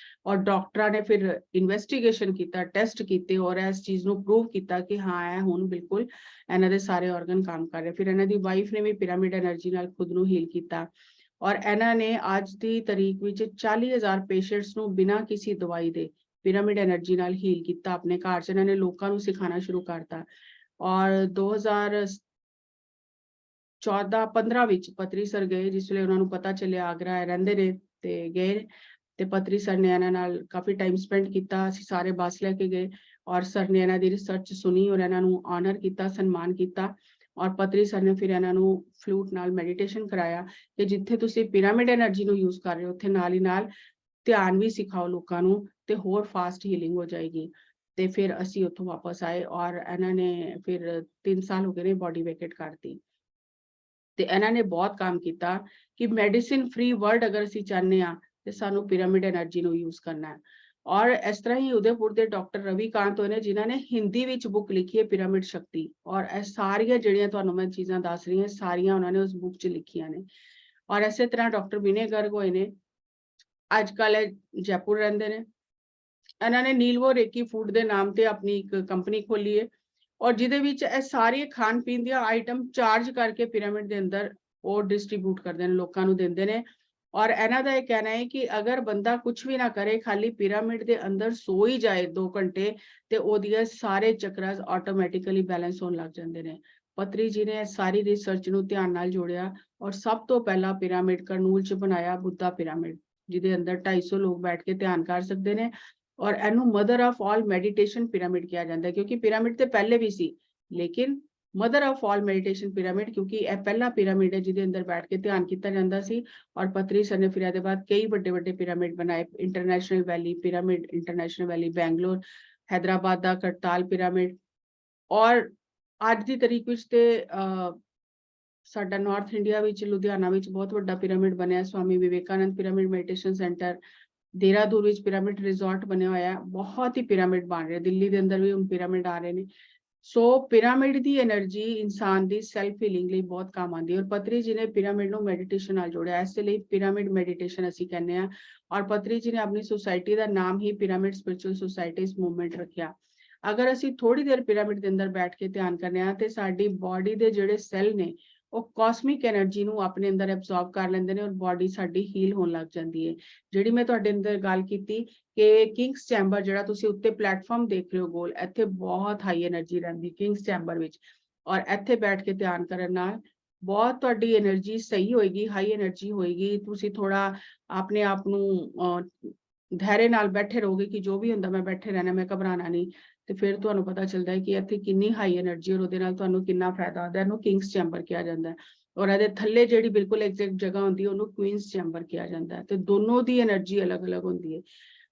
ਔਰ ਡਾਕਟਰਾਂ ਨੇ ਫਿਰ ਇਨਵੈਸਟੀਗੇਸ਼ਨ ਕੀਤਾ, ਟੈਸਟ ਕੀਤੇ ਔਰ ਇਸ ਚੀਜ਼ ਨੂੰ ਪ੍ਰੂਵ ਕੀਤਾ ਕਿ ਹਾਂ ਇਹ ਹੁਣ ਬਿਲਕੁਲ ਇਹਨਾਂ ਦੇ ਸਾਰੇ ਆਰਗਨ ਕੰਮ ਕਰ ਰਹੇ। ਫਿਰ ਇਹਨਾਂ ਦੀ ਵਾਈਫ ਨੇ ਵੀ ਪਿਰਾਮਿਡ એનર્ਜੀ ਨਾਲ ਖੁਦ ਨੂੰ ਹੀਲ ਕੀਤਾ ਔਰ ਇਹਨਾਂ ਨੇ ਅੱਜ ਦੀ ਤਾਰੀਖ ਵਿੱਚ 40,000 ਪੇਸ਼ੈਂਟਸ ਨੂੰ ਬਿਨਾਂ ਕਿਸੇ ਦਵਾਈ ਦੇ ਪਿਰਾਮਿਡ એનર્ਜੀ ਨਾਲ ਹੀਲ ਕੀਤਾ ਆਪਣੇ ਘਰ 'ਚ। ਇਹਨਾਂ ਨੇ ਲੋਕਾਂ ਨੂੰ ਸਿਖਾਉਣਾ ਸ਼ੁਰੂ ਕਰਤਾ ਔਰ 2014-15 ਵਿੱਚ ਪਤਰੀ ਸਰ ਗਏ, ਜਿਸ ਵੇਲੇ ਉਹਨਾਂ ਨੂੰ ਪਤਾ ਚੱਲਿਆ ਆਗਰਾ ਰਹਿੰਦੇ ਨੇ ਤੇ ਗਏ ਤੇ ਪਤਰੀ ਸਰ ਨੇ ਇਹਨਾਂ ਨਾਲ ਕਾਫੀ ਟਾਈਮ ਸਪੈਂਡ ਕੀਤਾ। ਅਸੀਂ ਸਾਰੇ ਬੱਸ ਲੈ ਕੇ ਗਏ ਔਰ ਸਰ ਨੇ ਇਹਨਾਂ ਦੀ ਰਿਸਰਚ ਸੁਣੀ ਔਰ ਇਹਨਾਂ ਨੂੰ ਆਨਰ ਕੀਤਾ, ਸਨਮਾਨ ਕੀਤਾ ਔਰ ਪਤਰੀ ਸਰ ਨੇ ਫਿਰ ਇਹਨਾਂ ਨੂੰ ਫਲੂਟ ਨਾਲ ਮੈਡੀਟੇਸ਼ਨ ਕਰਾਇਆ ਕਿ ਜਿੱਥੇ ਤੁਸੀਂ ਪਿਰਾਮਿਡ એનર્ਜੀ ਨੂੰ ਯੂਜ਼ ਕਰ ਰਹੇ ਹੋ ਉੱਥੇ ਨਾਲ ਹੀ ਨਾਲ ਧਿਆਨ ਵੀ ਸਿਖਾਓ ਲੋਕਾਂ ਨੂੰ ਤੇ ਹੋਰ ਫਾਸਟ ਹੀਲਿੰਗ ਹੋ ਜਾਏਗੀ। ਤੇ ਫਿਰ ਅਸੀਂ ਉੱਥੋਂ ਵਾਪਸ ਆਏ ਔਰ ਇਹਨਾਂ ਨੇ ਫਿਰ 3 ਸਾਲ ਹੋ ਗਏ ਨੇ ਬੋਡੀ ਵੈਕੇਟ ਕਰਤੀ ਤੇ ਇਹਨਾਂ ਨੇ ਬਹੁਤ ਕੰਮ ਕੀਤਾ ਕਿ ਮੈਡੀਸਿਨ ਫ੍ਰੀ ਵਰਲਡ ਅਗਰ ਅਸੀਂ ਚਾਹੁੰਦੇ ਆ ਤੇ ਸਾਨੂੰ ਪਿਰਾਮਿਡ એનર્ਜੀ ਨੂੰ ਯੂਜ਼ ਕਰਨਾ ਹੈ। ਔਰ ਇਸ ਤਰ੍ਹਾਂ ਹੀ ਉਦੈਪੁਰ ਦੇ ਡਾਕਟਰ ਰਵੀ ਕਾਂਤ ਹੋਏ ਨੇ ਜਿਨ੍ਹਾਂ ਨੇ ਹਿੰਦੀ ਵਿੱਚ ਬੁੱਕ ਲਿਖੀ ਹੈ ਪਿਰਾਮਿਡ ਸ਼ਕਤੀ ਔਰ ਇਹ ਸਾਰੀਆਂ ਜਿਹੜੀਆਂ ਤੁਹਾਨੂੰ ਮੈਂ ਚੀਜ਼ਾਂ ਦੱਸ ਰਹੀ ਹਾਂ ਸਾਰੀਆਂ ਉਹਨਾਂ ਨੇ ਉਸ ਬੁੱਕ 'ਚ ਲਿਖੀਆਂ ਨੇ। ਔਰ ਇਸੇ ਤਰ੍ਹਾਂ ਡਾਕਟਰ ਵਿਨੇ ਗਰਗ ਹੋਏ ਨੇ, ਅੱਜ ਕੱਲ੍ਹ ਇਹ ਜੈਪੁਰ ਰਹਿੰਦੇ ਨੇ। ਇਹਨਾਂ ਨੇ ਨੀਲਵੋ ਰੇਕੀ ਫੂਡ ਦੇ ਨਾਮ ਤੇ ਆਪਣੀ ਇੱਕ ਕੰਪਨੀ ਖੋਲੀ ਹੈ ਔਰ ਜਿਹਦੇ ਵਿੱਚ ਇਹ ਸਾਰੇ ਖਾਣ ਪੀਣ ਦੀਆਂ ਆਈਟਮ ਚਾਰਜ ਕਰਕੇ ਪਿਰਾਮਿਡ ਦੇ ਅੰਦਰ ਉਹ ਡਿਸਟ੍ਰੀਬਿਊਟ ਕਰਦੇ ਨੇ, ਲੋਕਾਂ ਨੂੰ ਦਿੰਦੇ ਨੇ। ਔਰ ਇਹਨਾਂ ਦਾ ਇਹ ਕਹਿਣਾ ਹੈ ਕਿ ਅਗਰ ਬੰਦਾ ਕੁਝ ਵੀ ਨਾ ਕਰੇ, ਖਾਲੀ ਪਿਰਾਮਿਡ ਦੇ ਅੰਦਰ ਸੋ ਹੀ ਜਾਏ 2 ਘੰਟੇ ਤੇ ਉਹਦੀਆਂ ਸਾਰੇ ਚੱਕਰਾਸ ਆਟੋਮੈਟਿਕਲੀ ਬੈਲੈਂਸ ਹੋਣ ਲੱਗ ਜਾਂਦੇ ਨੇ। ਪਤਰੀ ਜੀ ਨੇ ਸਾਰੀ ਰਿਸਰਚ ਨੂੰ ਧਿਆਨ ਨਾਲ ਜੋੜਿਆ ਔਰ ਸਭ ਤੋਂ ਪਹਿਲਾਂ ਪਿਰਾਮਿਡ ਕਰਨੂਲ 'ਚ ਬਣਾਇਆ ਬੁੱਧਾ ਪਿਰਾਮਿਡ, ਜਿਹਦੇ ਅੰਦਰ 250 ਲੋਕ ਬੈਠ ਕੇ ਧਿਆਨ ਕਰ ਸਕਦੇ ਨੇ ਔਰ ਇਹਨੂੰ mother of all meditation pyramid ਕਿਹਾ ਜਾਂਦਾ ਹੈ ਕਿਉਂਕਿ ਪਿਰਾਮਿਡ ਤੇ ਪਹਿਲੇ ਵੀ ਸੀ ਲੇਕਿਨ mother of all meditation pyramid, ਕਿਉਂਕਿ ਇਹ ਪਹਿਲਾ ਪਿਰਾਮਿਡ ਹੈ ਜਿਹਦੇ ਅੰਦਰ ਬੈਠ ਕੇ ਧਿਆਨ ਕੀਤਾ ਜਾਂਦਾ ਸੀ। ਔਰ ਪਤਰੀ ਸਰ ਨੇ ਫਿਰ ਇਹਦੇ ਬਾਅਦ ਕਈ ਵੱਡੇ ਵੱਡੇ ਪਿਰਾਮਿਡ ਬਣਾਏ, ਇੰਟਰਨੈਸ਼ਨਲ ਵੈਲੀ ਪਿਰਾਮਿਡ, ਇੰਟਰਨੈਸ਼ਨਲ ਵੈਲੀ ਬੈਂਗਲੋਰ, ਹੈਦਰਾਬਾਦ ਦਾ ਕਰਤਾਲ ਪਿਰਾਮਿਡ। ਔਰ ਅੱਜ ਦੀ ਤਰੀਕ ਵਿੱਚ ਤੇ ਸਾਡਾ ਨਾਰਥ ਇੰਡੀਆ ਵਿੱਚ ਲੁਧਿਆਣਾ ਵਿੱਚ ਬਹੁਤ ਵੱਡਾ ਪਿਰਾਮਿਡ ਬਣਿਆ, Swami Vivekananda pyramid meditation centre. Dehradun ਵਿੱਚ ਪਿਰਾਮਿਡ ਰਿਜ਼ੋਰਟ ਬਣਿਆ ਹੋਇਆ, ਬਹੁਤ ਹੀ ਪਿਰਾਮਿਡ ਬਣ ਰਹੇ, ਦਿੱਲੀ ਦੇ ਅੰਦਰ ਵੀ ਹੁਣ ਪਿਰਾਮਿਡ ਆ ਰਹੇ ਨੇ। ਸੋ ਪਿਰਾਮਿਡ ਦੀ એનર્ਜੀ ਇਨਸਾਨ ਦੀ ਸੈਲਫ ਹੀਲਿੰਗ ਲਈ ਬਹੁਤ ਕੰਮ ਆਉਂਦੀ ਹੈ। ਔਰ ਪਤਰੀ ਜੀ ਨੇ ਪਿਰਾਮਿਡ ਨੂੰ ਮੈਡੀਟੇਸ਼ਨ ਨਾਲ ਜੋੜਿਆ, ਇਸ ਲਈ ਪਿਰਾਮਿਡ ਮੈਡੀਟੇਸ਼ਨ ਅਸੀਂ ਕਹਿੰਦੇ ਹਾਂ। ਔਰ ਪਤਰੀ ਜੀ ਨੇ ਆਪਣੀ ਸੁਸਾਇਟੀ ਦਾ ਨਾਮ ਹੀ ਪਿਰਾਮਿਡ ਸਪਿਰਚੁਅਲ ਸੁਸਾਇਟੀਜ਼ ਮੂਵਮੈਂਟ ਰੱਖਿਆ। ਅਗਰ ਅਸੀਂ ਥੋੜੀ ਦੇਰ ਪਿਰਾਮਿਡ ਦੇ ਅੰਦਰ ਬੈਠ ਕੇ ਧਿਆਨ ਕਰਨੇ ਆ ਤੇ ਸਾਡੀ ਬਾਡੀ ਦੇ ਜਿਹੜੇ ਸੈੱਲ ਨੇ ਉਹ ਕਾਸਮਿਕ એનર્ਜੀ ਨੂੰ ਆਪਣੇ ਅੰਦਰ ਐਬਜ਼ੌਰਬ ਕਰ ਲੈਂਦੇ ਨੇ ਔਰ ਬਾਡੀ ਸਾਡੀ ਹੀਲ ਹੋਣ ਲੱਗ ਜਾਂਦੀ ਹੈ। ਜਿਹੜੀ ਮੈਂ ਤੁਹਾਡੇ ਅੰਦਰ ਗੱਲ ਕੀਤੀ ਕਿ ਕਿੰਗਸ ਚੈਂਬਰ ਜਿਹੜਾ ਤੁਸੀਂ ਉੱਤੇ ਪਲੇਟਫਾਰਮ ਦੇਖ ਰਹੇ ਹੋ ਗੋਲ, ਇੱਥੇ ਬਹੁਤ ਹਾਈ એનર્ਜੀ ਰਹਿੰਦੀ ਕਿੰਗਸ ਚੈਂਬਰ ਵਿੱਚ। ਔਰ ਇੱਥੇ ਬੈਠ ਕੇ ਧਿਆਨ ਕਰਨ ਨਾਲ ਬਹੁਤ ਤੁਹਾਡੀ એનર્ਜੀ ਸਹੀ ਹੋਏਗੀ, ਹਾਈ એનર્ਜੀ ਹੋਏਗੀ। ਤੁਸੀਂ ਥੋੜਾ ਆਪਣੇ ਆਪ ਨੂੰ ਧੈर्य ਨਾਲ ਬੈਠੇ ਰਹੋਗੇ ਕਿ ਜੋ ਵੀ ਹੁੰਦਾ ਮੈਂ ਬੈਠੇ ਰਹਿਣਾ, ਮੈਂ ਘਬਰਾਣਾ ਨਹੀਂ। ਤੇ ਫਿਰ ਤੁਹਾਨੂੰ ਪਤਾ ਚੱਲਦਾ ਹੈ ਕਿ ਇੱਥੇ ਕਿੰਨੀ ਹਾਈ એનર્ਜੀ ਔਰ ਉਹਦੇ ਨਾਲ ਤੁਹਾਨੂੰ ਕਿੰਨਾ ਫਾਇਦਾ ਹੁੰਦਾ। ਇਹਨੂੰ ਕਿੰਗਸ ਚੈਂਬਰ ਕਿਹਾ ਜਾਂਦਾ ਹੈ। ਔਰ ਇਹਦੇ ਥੱਲੇ ਜਿਹੜੀ ਬਿਲਕੁਲ ਐਗਜ਼ੈਕਟ ਜਗ੍ਹਾ ਹੁੰਦੀ ਹੈ ਉਹਨੂੰ ਕੁਈਨਸ ਚੈਂਬਰ ਕਿਹਾ ਜਾਂਦਾ ਹੈ। ਤੇ ਦੋਨੋਂ ਦੀ એનર્ਜੀ ਅਲੱਗ-ਅਲੱਗ ਹੁੰਦੀ ਹੈ।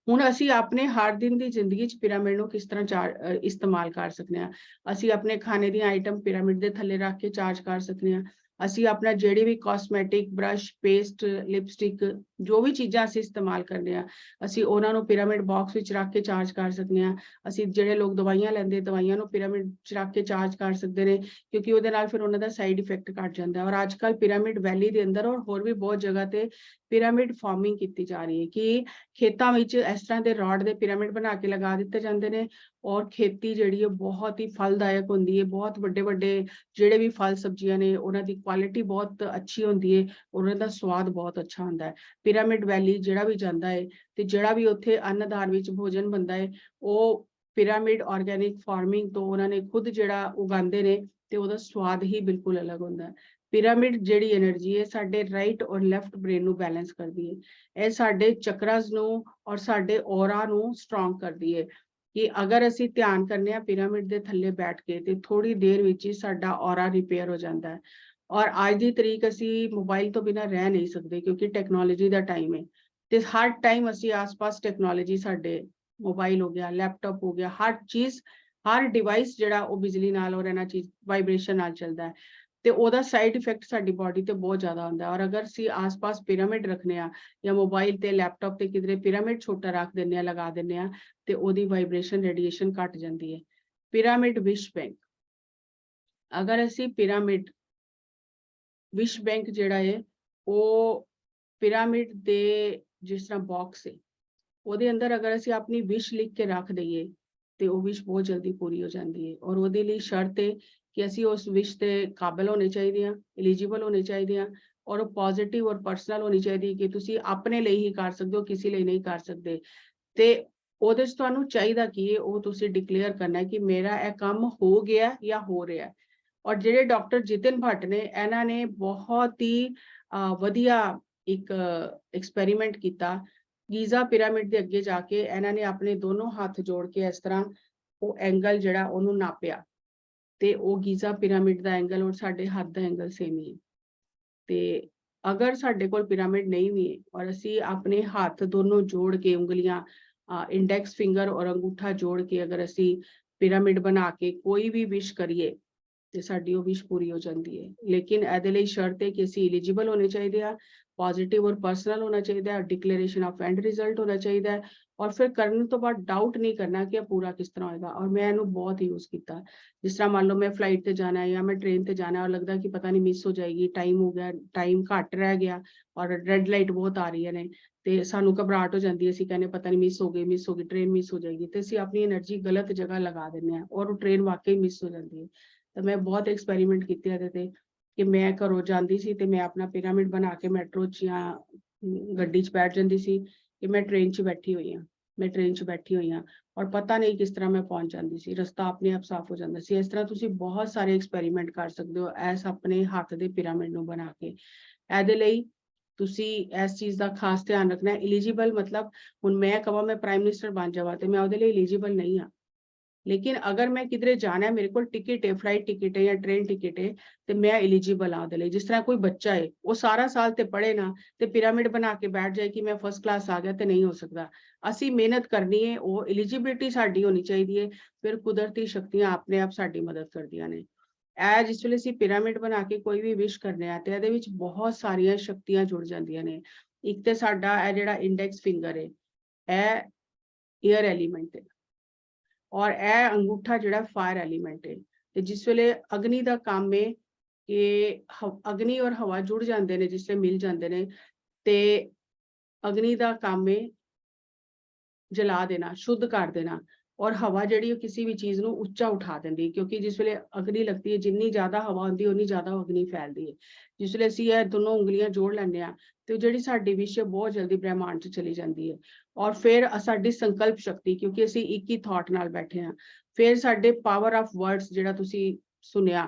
ਹੁਣ ਅਸੀਂ ਆਪਣੇ ਹਰ ਦਿਨ ਦੀ ਜ਼ਿੰਦਗੀ 'ਚ ਪਿਰਾਮਿਡ ਨੂੰ ਕਿਸ ਤਰ੍ਹਾਂ ਇਸਤੇਮਾਲ ਕਰ ਸਕਦੇ ਹਾਂ। ਅਸੀਂ ਆਪਣੇ ਖਾਣੇ ਦੀਆਂ ਆਈਟਮ ਪਿਰਾਮਿਡ ਦੇ ਥੱਲੇ ਰੱਖ ਕੇ ਚਾਰਜ ਕਰ ਸਕਦੇ ਹਾਂ। ਅਸੀਂ ਆਪਣਾ ਜਿਹੜੀ ਵੀ ਕਾਸਮੈਟਿਕ, ਬ੍ਰਸ਼, ਪੇਸਟ, ਲਿਪਸਟਿਕ, ਜੋ ਵੀ ਚੀਜ਼ਾਂ ਅਸੀਂ ਇਸਤੇਮਾਲ ਕਰਦੇ ਹਾਂ, ਅਸੀਂ ਉਹਨਾਂ ਨੂੰ ਪਿਰਾਮਿਡ ਬਾਕਸ ਵਿੱਚ ਰੱਖ ਕੇ ਚਾਰਜ ਕਰ ਸਕਦੇ ਹਾਂ। ਅਸੀਂ ਜਿਹੜੇ ਲੋਕ ਦਵਾਈਆਂ ਲੈਂਦੇ, ਦਵਾਈਆਂ ਨੂੰ ਪਿਰਾਮਿਡ 'ਚ ਰੱਖ ਕੇ ਚਾਰਜ ਕਰ ਸਕਦੇ ਨੇ, ਕਿਉਂਕਿ ਉਹਦੇ ਨਾਲ ਫਿਰ ਉਹਨਾਂ ਦਾ ਸਾਈਡ ਇਫੈਕਟ ਘੱਟ ਜਾਂਦਾ। ਔਰ ਅੱਜ ਕੱਲ੍ਹ ਪਿਰਾਮਿਡ ਵੈਲੀ ਦੇ ਅੰਦਰ ਔਰ ਹੋਰ ਵੀ ਬਹੁਤ ਜਗ੍ਹਾ ਤੇ ਪਿਰਾਮਿਡ ਫਾਰਮਿੰਗ ਕੀਤੀ ਜਾ ਰਹੀ ਹੈ ਕਿ ਖੇਤਾਂ ਵਿੱਚ ਇਸ ਤਰ੍ਹਾਂ ਦੇ ਰੋਡ ਦੇ ਪਿਰਾਮਿਡ ਬਣਾ ਕੇ ਲਗਾ ਦਿੱਤੇ ਜਾਂਦੇ ਨੇ। ਔਰ ਖੇਤੀ ਜਿਹੜੀ ਹੈ ਬਹੁਤ ਹੀ ਫਲਦਾਇਕ ਹੁੰਦੀ ਹੈ। ਬਹੁਤ ਵੱਡੇ ਵੱਡੇ ਜਿਹੜੇ ਵੀ ਫਲ ਸਬਜ਼ੀਆਂ ਨੇ ਉਹਨਾਂ ਦੀ ਕੁਆਲਿਟੀ ਬਹੁਤ ਅੱਛੀ ਹੁੰਦੀ ਹੈ, ਉਹਨਾਂ ਦਾ ਸਵਾਦ ਬਹੁਤ ਅੱਛਾ ਹੁੰਦਾ ਹੈ। ਪਿਰਾਮਿਡ ਵੈਲੀ ਜਿਹੜਾ ਵੀ ਜਾਂਦਾ ਹੈ ਤੇ ਜਿਹੜਾ ਵੀ ਉੱਥੇ ਅੰਨਦਾਨ ਵਿੱਚ ਭੋਜਨ ਬਣਦਾ ਹੈ ਉਹ ਪਿਰਾਮਿਡ ਆਰਗੈਨਿਕ ਫਾਰਮਿੰਗ ਤੋਂ ਉਹਨਾਂ ਨੇ ਖੁਦ ਜਿਹੜਾ ਉਗਾਉਂਦੇ ਨੇ ਤੇ ਉਹਦਾ ਸਵਾਦ ਹੀ ਬਿਲਕੁਲ ਅਲੱਗ ਹੁੰਦਾ ਹੈ। ਪਿਰਾਮਿਡ ਜਿਹੜੀ એનર્ਜੀ ਹੈ ਸਾਡੇ ਰਾਈਟ ਔਰ ਲੈਫਟ ਬ੍ਰੇਨ ਨੂੰ ਬੈਲੈਂਸ ਕਰਦੀ ਹੈ। ਇਹ ਸਾਡੇ ਚੱਕਰਾਸ ਨੂੰ ਔਰ ਸਾਡੇ ਔਰਾ ਨੂੰ ਸਟਰੋਂਗ ਕਰਦੀ ਹੈ ਕਿ ਅਗਰ ਅਸੀਂ ਧਿਆਨ ਕਰਨੇ ਆ ਪਿਰਾਮਿਡ ਦੇ ਥੱਲੇ ਬੈਠ ਕੇ ਤੇ ਥੋੜੀ ਦੇਰ ਵਿੱਚ ਹੀ ਸਾਡਾ ਔਰਾ ਰਿਪੇਅਰ ਹੋ ਜਾਂਦਾ ਹੈ। ਔਰ ਅੱਜ ਦੀ ਤਰੀਕ ਅਸੀਂ ਮੋਬਾਈਲ ਤੋਂ ਬਿਨਾਂ ਰਹਿ ਨਹੀਂ ਸਕਦੇ ਕਿਉਂਕਿ ਟੈਕਨੋਲੋਜੀ ਦਾ ਟਾਈਮ ਹੈ ਤੇ ਹਰ ਟਾਈਮ ਅਸੀਂ ਆਸ-ਪਾਸ ਟੈਕਨੋਲੋਜੀ, ਸਾਡੇ ਮੋਬਾਈਲ ਹੋ ਗਿਆ, ਲੈਪਟਾਪ ਹੋ ਗਿਆ, ਹਰ ਚੀਜ਼, ਹਰ ਡਿਵਾਈਸ ਜਿਹੜਾ ਉਹ ਬਿਜਲੀ ਨਾਲ ਔਰ ਇਹਨਾਂ ਚੀਜ਼ ਵਾਈਬ੍ਰੇਸ਼ਨ ਨਾਲ ਚੱਲਦਾ ਹੈ ਤੇ ਉਹਦਾ ਸਾਈਡ ਇਫੈਕਟ ਸਾਡੀ ਬਾਡੀ ਤੇ ਬਹੁਤ ਜ਼ਿਆਦਾ ਹੁੰਦਾ ਹੈ। ਔਰ ਅਗਰ ਅਸੀਂ ਆਸ-ਪਾਸ ਪਿਰਾਮਿਡ ਰੱਖਨੇ ਆ ਜਾਂ ਮੋਬਾਈਲ ਤੇ ਲੈਪਟਾਪ ਤੇ ਕਿਧਰੇ ਪਿਰਾਮਿਡ ਛੋਟਾ ਰੱਖ ਦਿੰਨੇ ਆ, ਲਗਾ ਦਿੰਨੇ ਆ ਤੇ ਉਹਦੀ ਵਾਈਬ੍ਰੇਸ਼ਨ ਰੇਡੀਏਸ਼ਨ ਘਟ ਜਾਂਦੀ ਹੈ। ਪਿਰਾਮਿਡ ਵਿਸ਼ ਬੈਂਕ, ਅਗਰ ਅਸੀਂ ਪਿਰਾਮਿਡ ਵਿਸ਼ ਬੈਂਕ ਜਿਹੜਾ ਹੈ ਉਹ ਪਿਰਾਮਿਡ ਦੇ ਜਿਸ ਤਰ੍ਹਾਂ ਬਾਕਸ ਹੈ ਉਹਦੇ ਅੰਦਰ ਅਗਰ ਅਸੀਂ ਆਪਣੀ ਵਿਸ਼ ਲਿਖ ਕੇ ਰੱਖ ਦਈਏ ਤੇ ਉਹ ਵਿਸ਼ ਬਹੁਤ ਜਲਦੀ ਪੂਰੀ ਹੋ ਜਾਂਦੀ ਹੈ। ਔਰ ਉਹਦੇ ਲਈ ਸ਼ਰਤ ਹੈ ਕਿ ਅਸੀਂ ਉਸ ਵਿਸ਼ ਦੇ ਕਾਬਿਲ ਹੋਣੇ ਚਾਹੀਦੇ ਹਾਂ, ਐਲੀਜੀਬਲ ਹੋਣੇ ਚਾਹੀਦੇ ਹਾਂ ਔਰ ਉਹ ਪੋਜ਼ਿਟਿਵ ਔਰ ਪਰਸਨਲ ਹੋਣੀ ਚਾਹੀਦੀ ਕਿ ਤੁਸੀਂ ਆਪਣੇ ਲਈ ਹੀ ਕਰ ਸਕਦੇ ਹੋ, ਕਿਸੇ ਲਈ ਨਹੀਂ ਕਰ ਸਕਦੇ। ਤੇ ਉਹਦੇ 'ਚ ਤੁਹਾਨੂੰ ਚਾਹੀਦਾ ਕੀ ਹੈ ਉਹ ਤੁਸੀਂ ਡਿਕਲੇਅਰ ਕਰਨਾ ਕਿ ਮੇਰਾ ਇਹ ਕੰਮ ਹੋ ਗਿਆ ਜਾਂ ਹੋ ਰਿਹਾ। ਔਰ ਜਿਹੜੇ ਡਾਕਟਰ ਜਿਤਨ ਭੱਟ ਨੇ ਇਹਨਾਂ ਨੇ ਬਹੁਤ ਹੀ ਵਧੀਆ ਇੱਕ ਐਕਸਪੈਰੀਮੈਂਟ ਕੀਤਾ। ਗੀਜ਼ਾ ਪਿਰਾਮਿਡ ਦੇ ਅੱਗੇ ਜਾ ਕੇ ਇਹਨਾਂ ਨੇ ਆਪਣੇ ਦੋਨੋਂ ਹੱਥ ਜੋੜ ਕੇ ਇਸ ਤਰ੍ਹਾਂ ਉਹ ਐਂਗਲ ਜਿਹੜਾ ਉਹਨੂੰ ਨਾਪਿਆ ਤੇ ਉਹ ਗੀਜ਼ਾ ਪਿਰਾਮਿਡ ਦਾ ਐਂਗਲ ਔਰ ਸਾਡੇ ਹੱਥ ਦਾ ਐਂਗਲ ਸੇਮ ਹੀ ਹੈ। ਤੇ ਅਗਰ ਸਾਡੇ ਕੋਲ ਪਿਰਾਮਿਡ ਨਹੀਂ ਵੀ ਹੈ ਔਰ ਅਸੀਂ ਆਪਣੇ ਹੱਥ ਦੋਨੋਂ ਜੋੜ ਕੇ ਉਂਗਲੀਆਂ, ਇੰਡੈਕਸ ਫਿੰਗਰ ਔਰ ਅੰਗੂਠਾ ਜੋੜ ਕੇ ਅਗਰ ਅਸੀਂ ਪਿਰਾਮਿਡ ਬਣਾ ਕੇ ਕੋਈ ਵੀ ਵਿਸ਼ ਕਰੀਏ ਤੇ ਸਾਡੀ ਉਹ ਵਿਸ਼ ਪੂਰੀ ਹੋ ਜਾਂਦੀ ਹੈ। ਲੇਕਿਨ ਇਹਦੇ ਲਈ ਸ਼ਰਤ ਹੈ ਕਿ ਅਸੀਂ ਐਲੀਜੀਬਲ ਹੋਣੇ ਚਾਹੀਦੇ ਆ, ਪੋਜ਼ਿਟਿਵ ਔਰ ਪਰਸਨਲ ਹੋਣਾ ਚਾਹੀਦਾ ਹੈ, ਡਿਕਲੇਰੇਸ਼ਨ ਆਫ ਐਂਡ ਰਿਜ਼ਲਟ ਹੋਣਾ ਚਾਹੀਦਾ ਹੈ ਔਰ ਫਿਰ ਕਰਨ ਤੋਂ ਬਾਅਦ ਡਾਊਟ ਨਹੀਂ ਕਰਨਾ ਕਿ ਇਹ ਪੂਰਾ ਕਿਸ ਤਰ੍ਹਾਂ ਹੋਏਗਾ। ਔਰ ਮੈਂ ਇਹਨੂੰ ਬਹੁਤ ਯੂਜ਼ ਕੀਤਾ। ਜਿਸ ਤਰ੍ਹਾਂ ਮੰਨ ਲਓ ਮੈਂ ਫਲਾਈਟ ਤੇ ਜਾਣਾ ਹੈ ਜਾਂ ਮੈਂ ਟ੍ਰੇਨ ਤੇ ਜਾਣਾ ਔਰ ਲੱਗਦਾ ਕਿ ਪਤਾ ਨਹੀਂ ਮਿਸ ਹੋ ਜਾਏਗੀ, ਟਾਈਮ ਹੋ ਗਿਆ, ਟਾਈਮ ਘੱਟ ਰਹਿ ਗਿਆ ਔਰ ਰੈੱਡ ਲਾਈਟ ਬਹੁਤ ਆ ਰਹੀਆਂ ਨੇ ਤੇ ਸਾਨੂੰ ਘਬਰਾਹਟ ਹੋ ਜਾਂਦੀ ਹੈ। ਅਸੀਂ ਕਹਿੰਦੇ ਪਤਾ ਨਹੀਂ ਮਿਸ ਹੋ ਗਈ, ਟ੍ਰੇਨ ਮਿਸ ਹੋ ਜਾਏਗੀ ਤੇ ਅਸੀਂ ਆਪਣੀ એનર્ਜੀ ਗਲਤ ਜਗ੍ਹਾ ਲਗਾ ਦਿੰਦੇ ਹਾਂ ਔਰ ਉਹ ਟ੍ਰੇਨ ਵਾਕਈ ਮਿਸ ਹੋ ਜਾਂਦੀ ਹੈ। ਤਾਂ ਮੈਂ ਬਹੁਤ ਐਕਸਪੈਰੀਮੈਂਟ ਕੀਤੇ ਇਹਦੇ ਤੇ ਕਿ ਮੈਂ ਘਰੋਂ ਜਾਂਦੀ ਸੀ ਤੇ ਮੈਂ ਆਪਣਾ ਪਿਰਾਮਿਡ ਬਣਾ ਕੇ ਮੈਟਰੋ 'ਚ ਜਾਂ ਗੱਡੀ 'ਚ ਬੈਠ ਜਾਂਦੀ ਸੀ ਕਿ ਮੈਂ ਟ੍ਰੇਨ 'ਚ ਬੈਠੀ ਹੋਈ ਹਾਂ, ਮੈਂ ਟ੍ਰੇਨ 'ਚ ਬੈਠੀ ਹੋਈ ਹਾਂ ਔਰ ਪਤਾ ਨਹੀਂ ਕਿਸ ਤਰ੍ਹਾਂ ਮੈਂ ਪਹੁੰਚ ਜਾਂਦੀ ਸੀ, ਰਸਤਾ ਆਪਣੇ ਆਪ ਸਾਫ਼ ਹੋ ਜਾਂਦਾ ਸੀ। ਇਸ ਤਰ੍ਹਾਂ ਤੁਸੀਂ ਬਹੁਤ ਸਾਰੇ ਐਕਸਪੈਰੀਮੈਂਟ ਕਰ ਸਕਦੇ ਹੋ ਐਸ ਆਪਣੇ ਹੱਥ ਦੇ ਪਿਰਾਮਿਡ ਨੂੰ ਬਣਾ ਕੇ। ਇਹਦੇ ਲਈ ਤੁਸੀਂ ਇਸ ਚੀਜ਼ ਦਾ ਖਾਸ ਧਿਆਨ ਰੱਖਣਾ। ਐਲੀਜੀਬਲ ਮਤਲਬ ਹੁਣ ਮੈਂ ਕਹਾਂ ਮੈਂ ਪ੍ਰਾਈਮ ਮਿਨਿਸਟਰ ਬਣ ਜਾਵਾਂ ਤੇ ਮੈਂ ਉਹਦੇ ਲਈ ਐਲੀਜੀਬਲ ਨਹੀਂ ਹਾਂ। लेकिन अगर मैं किधरे जाना है, मेरे को टिकट है, फ्लाइट टिकट है या ट्रेन टिकट है, तो मैं एलिजिबल हाँ दे। जिस तरह कोई बच्चा है वो सारा साल ते पढ़े ना ते पिरामिड बना के बैठ जाए कि मैं फर्स्ट क्लास आ गया, तो नहीं हो सकता। असी मेहनत करनी है, वो एलिजिबिलिटी साडी होनी चाहिए, फिर कुदरती शक्तियां अपने आप साडी मदद करदियां ने। ਇਹ जिस ਵੇਲੇ ਅਸੀਂ पिरामिड बना के कोई भी विश करने ਆ ਤੇ ਇਹਦੇ ਵਿੱਚ ਬਹੁਤ ਸਾਰੀਆਂ ਸ਼ਕਤੀਆਂ ਜੁੜ ਜਾਂਦੀਆਂ ਨੇ। ਇੱਕ ਤੇ ਸਾਡਾ ਇਹ ਜਿਹੜਾ ਇੰਡੈਕਸ ਫਿੰਗਰ ਹੈ, ਇਹ एयर एलिमेंट है, और ਇਹ अंगूठा ਜਿਹੜਾ फायर एलिमेंट है। ਤੇ ਜਿਸ ਵੇਲੇ ਅਗਨੀ ਦਾ ਕੰਮ ਹੈ ਕਿ ਅਗਨੀ ਔਰ ਹਵਾ ਜੁੜ ਜਾਂਦੇ ਨੇ, ਜਿਸ ਵੇਲੇ ਮਿਲ ਜਾਂਦੇ ਨੇ, ਤੇ ਅਗਨੀ ਦਾ ਕੰਮ ਹੈ जला देना, शुद्ध कर देना, और हवा जिहड़ी किसी भी चीज़ नूं उच्चा उठा देंदी, क्योंकि जिस वेले अग्नि लगती है, जिन्नी ज़्यादा हवा होंदी उन्नी ज़्यादा अग्नि फैलदी है। जिस वेले असीं ये दोनों उंगलियां जोड़ लैंदे आ ते जिहड़ी साडी विश है बहुत जल्दी ब्रह्मांड च चली जाती है। और फिर साडी संकल्प शक्ति, क्योंकि असीं एक ही थॉट नाल बैठे हैं, फिर साडे पावर ऑफ वर्ड्स जिहड़ा तुसीं सुनिया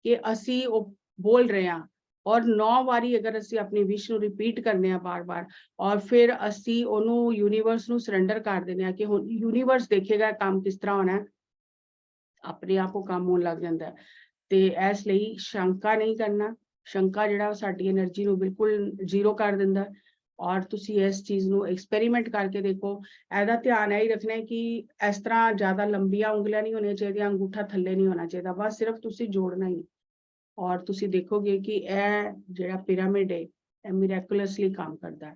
कि असीं वो बोल रहे हैं, और 9 वारी अगर असीं अपनी विश नूं रिपीट करने आ बार बार, और फिर असीं ओनू यूनीवर्स नूं सरैंडर कर देने कि हुण यूनीवर्स देखेगा काम किस तरह होना है, अपने आप वो काम होण लग जांदा है। ते इस लई शंका नहीं करना, शंका जिहड़ा साडी एनर्जी नूं बिल्कुल जीरो कर दिंदा है। और तुसीं इस चीज़ नूं एक्सपेरीमेंट करके देखो। ਇਹਦਾ ध्यान यही रखना है कि इस तरह ज़्यादा लंबियां उंगलियां नहीं होनी चाहिए, अंगूठा थल्ले नहीं होना चाहिए, बस सिर्फ तुसीं जोड़ना ही। और तुसीं देखोगे कि यह जिहड़ा पिरामिड है यह मिरेकुलसली काम करता है।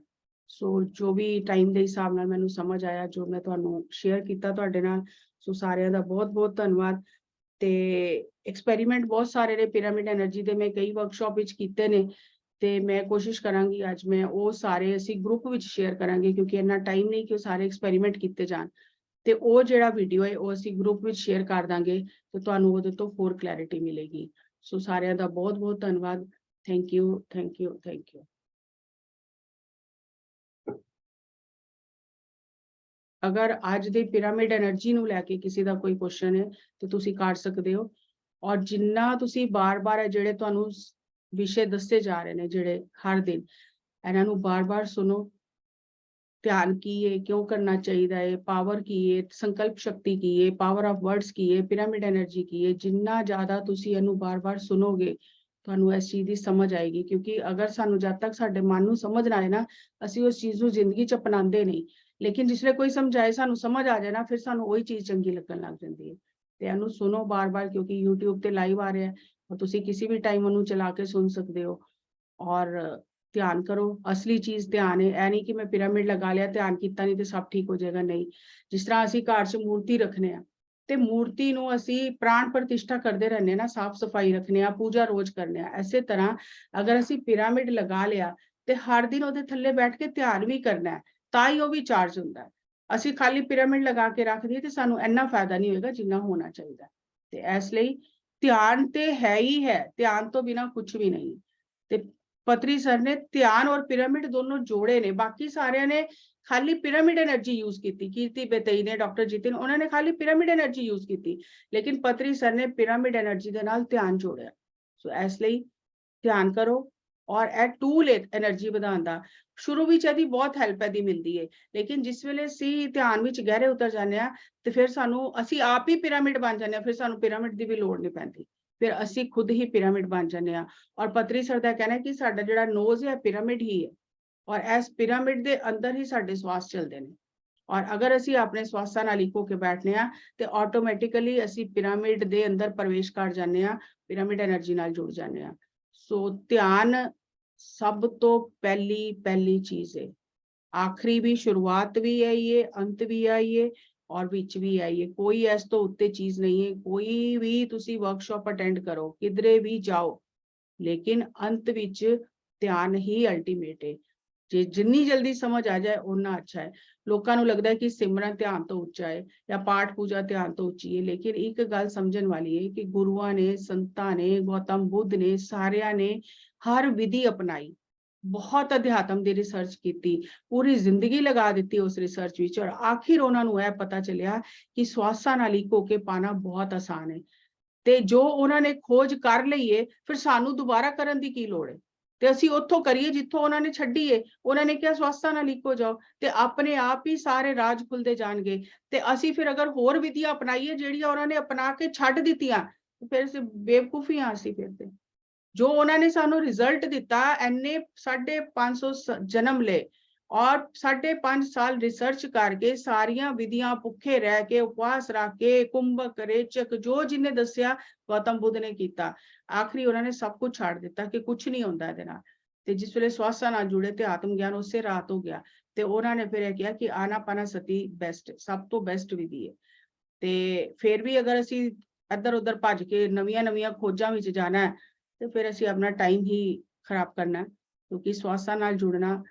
सो जो भी टाइम के हिसाब नाल मैनूं समझ आया, जो मैं तुहानूं शेयर किया तुहाडे नाल, सो सारिਆਂ ਦਾ बहुत बहुत धन्यवाद। ते एक्सपेरीमेंट बहुत सारे ने पिरामिड एनर्जी दे, मैं कई वर्कशॉप विच कीते ने, ते मैं कोशिश करांगी अज मैं वो सारे असीं ग्रुप विच शेयर करांगे, क्योंकि इन्ना टाइम नहीं कि वो सारे एक्सपेरीमेंट कीते जाण। ते वो जिहड़ा वीडियो है वो असीं ग्रुप विच शेयर कर दांगे, ते तुहानूं ਉਹਦੇ ਤੋਂ होर क्लैरिटी मिलेगी। सो सारिਆਂ ਦਾ बहुत बहुत धन्यवाद। Thank you, thank you, thank you. अगर आज दे पिरामिड एनर्जी नूं लैके किसी दा कोई क्वेश्चन है तो तुसीं कर सकदे हो। और जिन्ना तुसीं बार-बार है जिहड़े तुहानूं विषय दस्से जा रहे ने जिहड़े हर दिन, इन्हां नूं बार-बार सुनो। ध्यान की है, क्यों करना चाहिए है, पावर की है, संकल्प शक्ति की है, पावर ऑफ वर्ड्स की है, पिरामिड एनर्जी की है। जिन्ना ज़्यादा तुसीं इहनूं बार-बार सुनोगे, तुहानूं इस चीज़ दी समझ आएगी। क्योंकि अगर सानूं जद तक साडे मन नूं समझ ना आए ना, असीं उस चीज़ नूं जिंदगी च अपनांदे नहीं। लेकिन जिसले कोई समझाए, सानूं समझ आ जाए ना, फिर सानूं वही चीज़ चंगी लगन लग जांदी है। ते इहनूं सुनो बार-बार, क्योंकि यूट्यूब ते लाइव आ रहा है और तुसीं किसी भी टाइम ओनूं चला के सुन सकदे हो। और ध्यान करो, असली चीज़ ध्यान है। ऐ नहीं कि मैं पिरामिड लगा लिया, ध्यान किता नहीं तो सब ठीक हो जाएगा, नहीं। जिस तरह असीं घर च मूर्ति रखने आ, ते मूर्ति नूं असीं प्राण प्रतिष्ठा करदे रहने ना, साफ सफाई रखने आ, पूजा रोज करने आ। इसे तरह अगर असीं पिरामिड लगा लिया ते हर दिन उहदे थल्ले बैठ के ध्यान भी करना है, तां ही वो भी चार्ज हुंदा है। असीं खाली पिरामिड लगा के रख दईए ते सानूं इन्ना फायदा नहीं होएगा जिन्ना होना चाहिए। ते इस लई ध्यान ते है ही है, ध्यान तो बिना कुछ भी नहीं। ते पत्री सर ने ध्यान और पिरामिड दोनों जोड़े ने, बाकी सारे ने खाली पिरामिड एनर्जी यूज की थी। कीर्ति बेतई ने, डॉक्टर जितिन, उन्होंने खाली पिरामिड एनर्जी यूज की थी, लेकिन पत्री सर ने पिरामिड एनर्जी के नाल ध्यान जोड़िया। सो इसलिए ध्यान करो। और ए टूल है एनर्जी ਵਧਾਉਣ ਦਾ। शुरू ਵਿੱਚ ਇਹਦੀ बहुत हेल्प ਇਹਦੀ ਮਿਲਦੀ ਹੈ, लेकिन जिस ਵੇਲੇ ਅਸੀਂ ध्यान ਵਿੱਚ गहरे उतर ਜਾਂਦੇ ਆ ਤੇ ਫਿਰ ਸਾਨੂੰ ਅਸੀਂ ਆਪ ਹੀ ਪਿਰਾमिड ਬਣ ਜਾਂਦੇ ਆ, ਫਿਰ ਸਾਨੂੰ ਪਿਰਾमिड ਦੀ ਵੀ ਲੋੜ ਨਹੀਂ ਪੈਂਦੀ, ਫਿਰ ਅਸੀਂ खुद ही पिरामिड बन ਜਾਂਦੇ ਆ। और पत्री सर ਦਾ कहना है कि ਸਾਡਾ ਜਿਹੜਾ नोज है पिरामिड ही है, और इस पिरामिड ਦੇ अंदर ही ਸਾਡੇ ਸਵਾਸ ਚੱਲਦੇ ਨੇ। और अगर ਅਸੀਂ ਆਪਣੇ ਸਵਾਸਾਂ ਨਾਲ ਇੱਕੋ ਕੇ ਬੈਠਨੇ ਆ ਤੇ ਆਟੋਮੈਟਿਕਲੀ ਅਸੀਂ ਪਿਰਾमिड ਦੇ ਅੰਦਰ ਪ੍ਰਵੇਸ਼ ਕਰ ਜਾਂਦੇ ਆ, ਪਿਰਾमिड एनर्जी ਨਾਲ जुड़ ਜਾਂਦੇ ਆ। सो ध्यान सब तो पहली चीज है। आखिरी भी, शुरुआत भी है ये, अंत भी है ये, और विच भी है ये। कोई इस तो उत्ते चीज नहीं है। कोई भी तुसी वर्कशॉप अटेंड करो, किधरे भी जाओ, लेकिन अंत विच ध्यान ही अल्टीमेट है। जे जिन्नी जल्दी समझ आ जाए उन्ना अच्छा है। लोगों को लगता है कि सिमरन ध्यान तो उच्चा है या पाठ पूजा ध्यान तो उच्ची है, लेकिन एक गल समझण वाली है कि गुरुआं ने, संतां ने, गौतम बुद्ध ने, सारियां ने हर विधि अपनाई, बहुत अध्यात्म की रिसर्च की, पूरी जिंदगी लगा दी उस रिसर्च विच, और आखिर उन्होंने यह पता चलिया कि श्वासां नाल इक होके पाना बहुत आसान है। ते जो उन्होंने खोज कर ली है, फिर सानू दोबारा करन दी की लोड़ है। ਤੇ ਅਸੀਂ ਉੱਥੋਂ ਕਰੀਏ ਜਿੱਥੋਂ ਉਹਨਾਂ ਨੇ ਛੱਡੀ ਏ। ਉਹਨਾਂ ਨੇ ਕਿਹਾ ਸਵਾਸਾਂ ਨਾਲ ਇੱਕੋ ਜਾਓ, ਤੇ ਆਪਣੇ ਆਪ ਹੀ ਸਾਰੇ ਰਾਜ ਖੁੱਲਦੇ ਜਾਣਗੇ। ਤੇ ਅਸੀਂ ਫਿਰ ਅਗਰ ਹੋਰ ਵਿਧੀਆਂ ਅਪਣਾਈਏ ਜਿਹੜੀਆਂ ਉਹਨਾਂ ਨੇ ਅਪਣਾ ਕੇ ਛੱਡ ਦਿੱਤੀਆਂ, ਫਿਰ ਅਸੀਂ ਬੇਵਕੂਫੀ ਹਾਂ ਅਸੀਂ ਫਿਰ ਤੇ। ਜੋ ਉਹਨਾਂ ਨੇ ਸਾਨੂੰ ਰਿਜ਼ਲਟ ਦਿੱਤਾ, ਇੰਨੇ 550 ਜਨਮ ਲਏ ਔਰ 5.5 ਸਾਲ ਰਿਸਰਚ ਕਰਕੇ ਸਾਰੀਆਂ ਵਿਧੀਆਂ ਭੁੱਖੇ ਰਹਿ ਕੇ ਉਪਵਾਸ ਰੱਖ ਕੇ ਕੁੰਭਕ ਰੇਚਕ ਜੋ ਜਿਹਨੇ ਦੱਸਿਆ ਗੌਤਮ ਬੁੱਧ ਨੇ ਕੀਤਾ। ਆਖਰੀ ਉਹਨਾਂ ਨੇ ਸਭ ਕੁਝ ਛੱਡ ਦਿੱਤਾ ਕਿ ਕੁਝ ਨਹੀਂ ਹੁੰਦਾ ਇਹਦੇ ਨਾਲ। ਤੇ ਜਿਸ ਵੇਲੇ ਸਵਾਸਾਂ ਨਾਲ ਜੁੜੇ ਤੇ ਆਤਮ ਗਿਆਨ ਉਸੇ ਰਾਤ ਹੋ ਗਿਆ। ਤੇ ਉਹਨਾਂ ਨੇ ਫਿਰ ਇਹ ਕਿਹਾ ਕਿ ਆਨਾਪਾਨਸਤੀ ਬੈਸਟ, ਸਭ ਤੋਂ ਬੈਸਟ ਵਿਧੀ ਹੈ। ਤੇ ਫਿਰ ਵੀ ਅਗਰ ਅਸੀਂ ਇੱਧਰ ਉੱਧਰ ਭੱਜ ਕੇ ਨਵੀਆਂ ਖੋਜਾਂ ਵਿੱਚ ਜਾਣਾ ਹੈ, ਤੇ ਫਿਰ ਅਸੀਂ ਆਪਣਾ ਟਾਈਮ ਹੀ ਖਰਾਬ ਕਰਨਾ, ਕਿਉਂਕਿ ਸਵਾਸਾਂ ਨਾਲ ਜੁੜਨਾ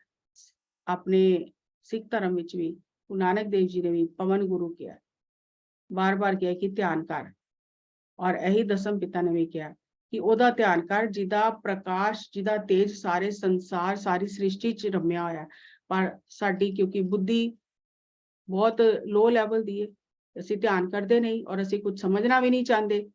ਆਪਣੇ ਸਿੱਖ ਧਰਮ ਵਿੱਚ ਵੀ ਗੁਰੂ ਨਾਨਕ ਦੇਵ ਜੀ ਨੇ ਵੀ ਪਵਨ ਗੁਰੂ ਕਿਹਾ, ਬਾਰ-ਬਾਰ ਕਿਹਾ ਕਿ ਧਿਆਨ ਕਰ। ਔਰ ਇਹੀ ਦਸਮ ਪਿਤਾ ਨੇ ਵੀ ਕਿਹਾ ਕਿ ਉਹਦਾ ਧਿਆਨ ਕਰ ਜਿਹਦਾ ਪ੍ਰਕਾਸ਼, ਜਿਹਦਾ ਤੇਜ ਸਾਰੇ ਸੰਸਾਰ, ਸਾਰੀ ਸ੍ਰਿਸ਼ਟੀ 'ਚ ਰਮਿਆ ਹੋਇਆ। ਪਰ ਸਾਡੀ ਕਿਉਂਕਿ ਬੁੱਧੀ ਬਹੁਤ ਲੋ ਲੈਵਲ ਦੀ ਹੈ, ਅਸੀਂ ਧਿਆਨ ਕਰਦੇ ਨਹੀਂ ਔਰ ਅਸੀਂ ਕੁਝ ਸਮਝਣਾ ਵੀ ਨਹੀਂ ਚਾਹੁੰਦੇ।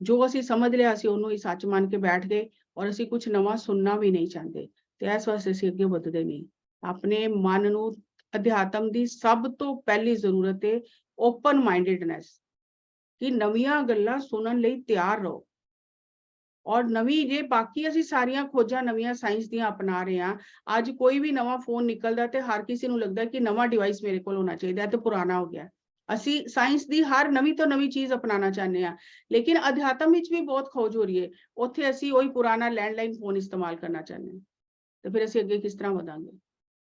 ਜੋ ਅਸੀਂ ਸਮਝ ਲਿਆ ਅਸੀਂ ਉਹਨੂੰ ਹੀ ਸੱਚ ਮੰਨ ਕੇ ਬੈਠ ਗਏ ਔਰ ਅਸੀਂ ਕੁਝ ਨਵਾਂ ਸੁਣਨਾ ਵੀ ਨਹੀਂ ਚਾਹੁੰਦੇ। ਤੇ ਇਸ ਵਾਸਤੇ ਅਸੀਂ ਅੱਗੇ ਵਧਦੇ ਨਹੀਂ। ਆਪਣੇ ਮਨ ਨੂੰ, ਅਧਿਆਤਮ ਦੀ ਸਭ ਤੋਂ ਪਹਿਲੀ ਜ਼ਰੂਰਤ ਹੈ ਓਪਨ ਮਾਈਂਡਡਨੈਸ, ਕਿ ਨਵੀਆਂ ਗੱਲਾਂ ਸੁਣਨ ਲਈ ਤਿਆਰ ਰਹੋ। ਔਰ ਨਵੀਂ ਜੇ ਬਾਕੀ ਅਸੀਂ ਸਾਰੀਆਂ ਖੋਜਾਂ ਨਵੀਆਂ ਸਾਇੰਸ ਦੀਆਂ ਅਪਣਾ ਰਹੇ ਹਾਂ। ਅੱਜ ਕੋਈ ਵੀ ਨਵਾਂ ਫੋਨ ਨਿਕਲਦਾ ਤੇ ਹਰ ਕਿਸੇ ਨੂੰ ਲੱਗਦਾ ਕਿ ਨਵਾਂ ਡਿਵਾਈਸ ਮੇਰੇ ਕੋਲ ਹੋਣਾ ਚਾਹੀਦਾ ਤੇ ਪੁਰਾਣਾ ਹੋ ਗਿਆ। ਅਸੀਂ ਸਾਇੰਸ ਦੀ ਹਰ ਨਵੀਂ ਤੋਂ ਨਵੀਂ ਚੀਜ਼ ਅਪਣਾਉਣਾ ਚਾਹੁੰਦੇ ਹਾਂ, ਲੇਕਿਨ ਅਧਿਆਤਮ ਵਿੱਚ ਵੀ ਬਹੁਤ ਖੋਜ ਹੋ ਰਹੀ ਹੈ। ਉੱਥੇ ਅਸੀਂ ਉਹੀ ਪੁਰਾਣਾ ਲੈਂਡਲਾਈਨ ਫੋਨ ਇਸਤੇਮਾਲ ਕਰਨਾ ਚਾਹੁੰਦੇ ਹਾਂ, ਤੇ ਫਿਰ ਅਸੀਂ ਅੱਗੇ ਕਿਸ ਤਰ੍ਹਾਂ ਵਧਾਂਗੇ?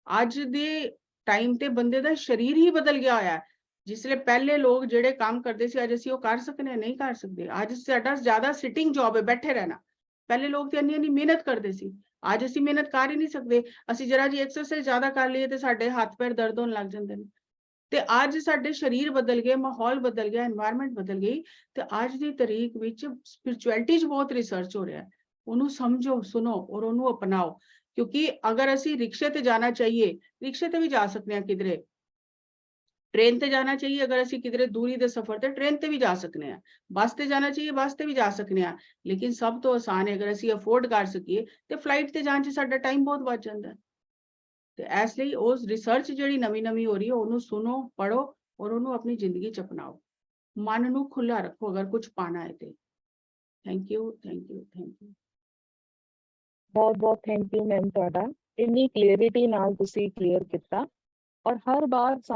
ਅੱਜ ਦੇ ਟਾਈਮ ਤੇ ਬੰਦੇ ਦਾ ਸਰੀਰ ਹੀ ਬਦਲ ਗਿਆ ਹੋਇਆ। ਜਿਸ ਲਈ ਪਹਿਲੇ ਲੋਕ ਜਿਹੜੇ ਕੰਮ ਕਰਦੇ ਸੀ ਅੱਜ ਅਸੀਂ ਉਹ ਕਰ ਸਕਨੇ ਆ? ਨਹੀਂ ਕਰ ਸਕਦੇ। ਅੱਜ ਸਾਡਾ ਜ਼ਿਆਦਾ ਸਿਟਿੰਗ ਜੌਬ ਹੈ, ਬੈਠੇ ਰਹਿਣਾ। ਪਹਿਲੇ ਲੋਕ ਤੇ ਇੰਨੀ ਮਿਹਨਤ ਕਰਦੇ ਸੀ, ਅੱਜ ਅਸੀਂ ਮਿਹਨਤ ਕਰ ਹੀ ਨਹੀਂ ਸਕਦੇ। ਅਸੀਂ ਜਰਾ ਜੀ ਐਕਸਰਸਾਈਜ਼ ਜ਼ਿਆਦਾ ਕਰ ਲਈਏ ਤੇ ਸਾਡੇ ਹੱਥ ਪੈਰ ਦਰਦ ਹੋਣ ਲੱਗ ਜਾਂਦੇ ਨੇ। ਤੇ ਅੱਜ ਸਾਡੇ ਸਰੀਰ ਬਦਲ ਗਏ, ਮਾਹੌਲ ਬਦਲ ਗਿਆ, এনवायरमेंट ਬਦਲ ਗਈ। ਤੇ ਅੱਜ ਦੀ ਤਾਰੀਖ ਵਿੱਚ ਸਪਿਰਚੁਅਲਿਟੀ 'ਚ ਬਹੁਤ ਰਿਸਰਚ ਹੋ ਰਿਹਾ ਹੈ। ਉਹਨੂੰ ਸਮਝੋ, ਸੁਣੋ ਔਰ ਉਹਨੂੰ ਅਪਣਾਓ। ਕਿਉਂਕਿ ਅਗਰ ਅਸੀਂ ਰਿਕਸ਼ੇ ਤੇ ਜਾਣਾ ਚਾਹੀਏ, ਰਿਕਸ਼ੇ ਤੇ ਵੀ ਜਾ ਸਕਦੇ ਹਾਂ ਕਿਧਰੇ। ट्रेन ते जाना चाहिए, अगर ਅਸੀਂ ਕਿਧਰੇ ਦੂਰੀ ਦੇ ਸਫ਼ਰ ਤੇ ट्रेन ਤੇ ਵੀ ਜਾ ਸਕਨੇ ਆ। ਬੱਸ ਤੇ ਜਾਣਾ ਚਾਹੀਏ, ਬੱਸ ਤੇ ਵੀ ਜਾ ਸਕਨੇ ਆ। ਲੇਕਿਨ ਸਭ ਤੋਂ ਆਸਾਨ ਹੈ ਅਗਰ ਅਸੀਂ ਅਫੋਰਡ ਕਰ ਸਕੀਏ ਤੇ ਫਲਾਈਟ ਤੇ ਜਾਣ 'ਚ ਸਾਡਾ ਟਾਈਮ ਬਹੁਤ ਬਚ ਜਾਂਦਾ ਹੈ। ਤੇ ਇਸ ਲਈ ਉਸ ਰਿਸਰਚ ਜਿਹੜੀ ਨਵੀਂ ਹੋ ਰਹੀ ਹੈ ਉਹਨੂੰ ਸੁਣੋ, ਪੜੋ ਔਰ ਉਹਨੂੰ ਆਪਣੀ ਜ਼ਿੰਦਗੀ 'ਚ ਅਪਣਾਓ। ਮਨ ਨੂੰ ਖੁੱਲਾ ਰੱਖੋ ਅਗਰ ਕੁਝ ਪਾਣਾ ਹੈ ਤੇ। Thank you, thank you, thank you. ਬਹੁਤ ਬਹੁਤ ਥੈਂਕ ਯੂ ਮੈਮ ਤੁਹਾਡਾ, ਇੰਨੀ ਕਲੀਅਰਿਟੀ ਨਾਲ ਤੁਸੀਂ ਕਲੀਅਰ ਕੀਤਾ ਔਰ ਹਰ ਵਾਰ ਸਾਨੂੰ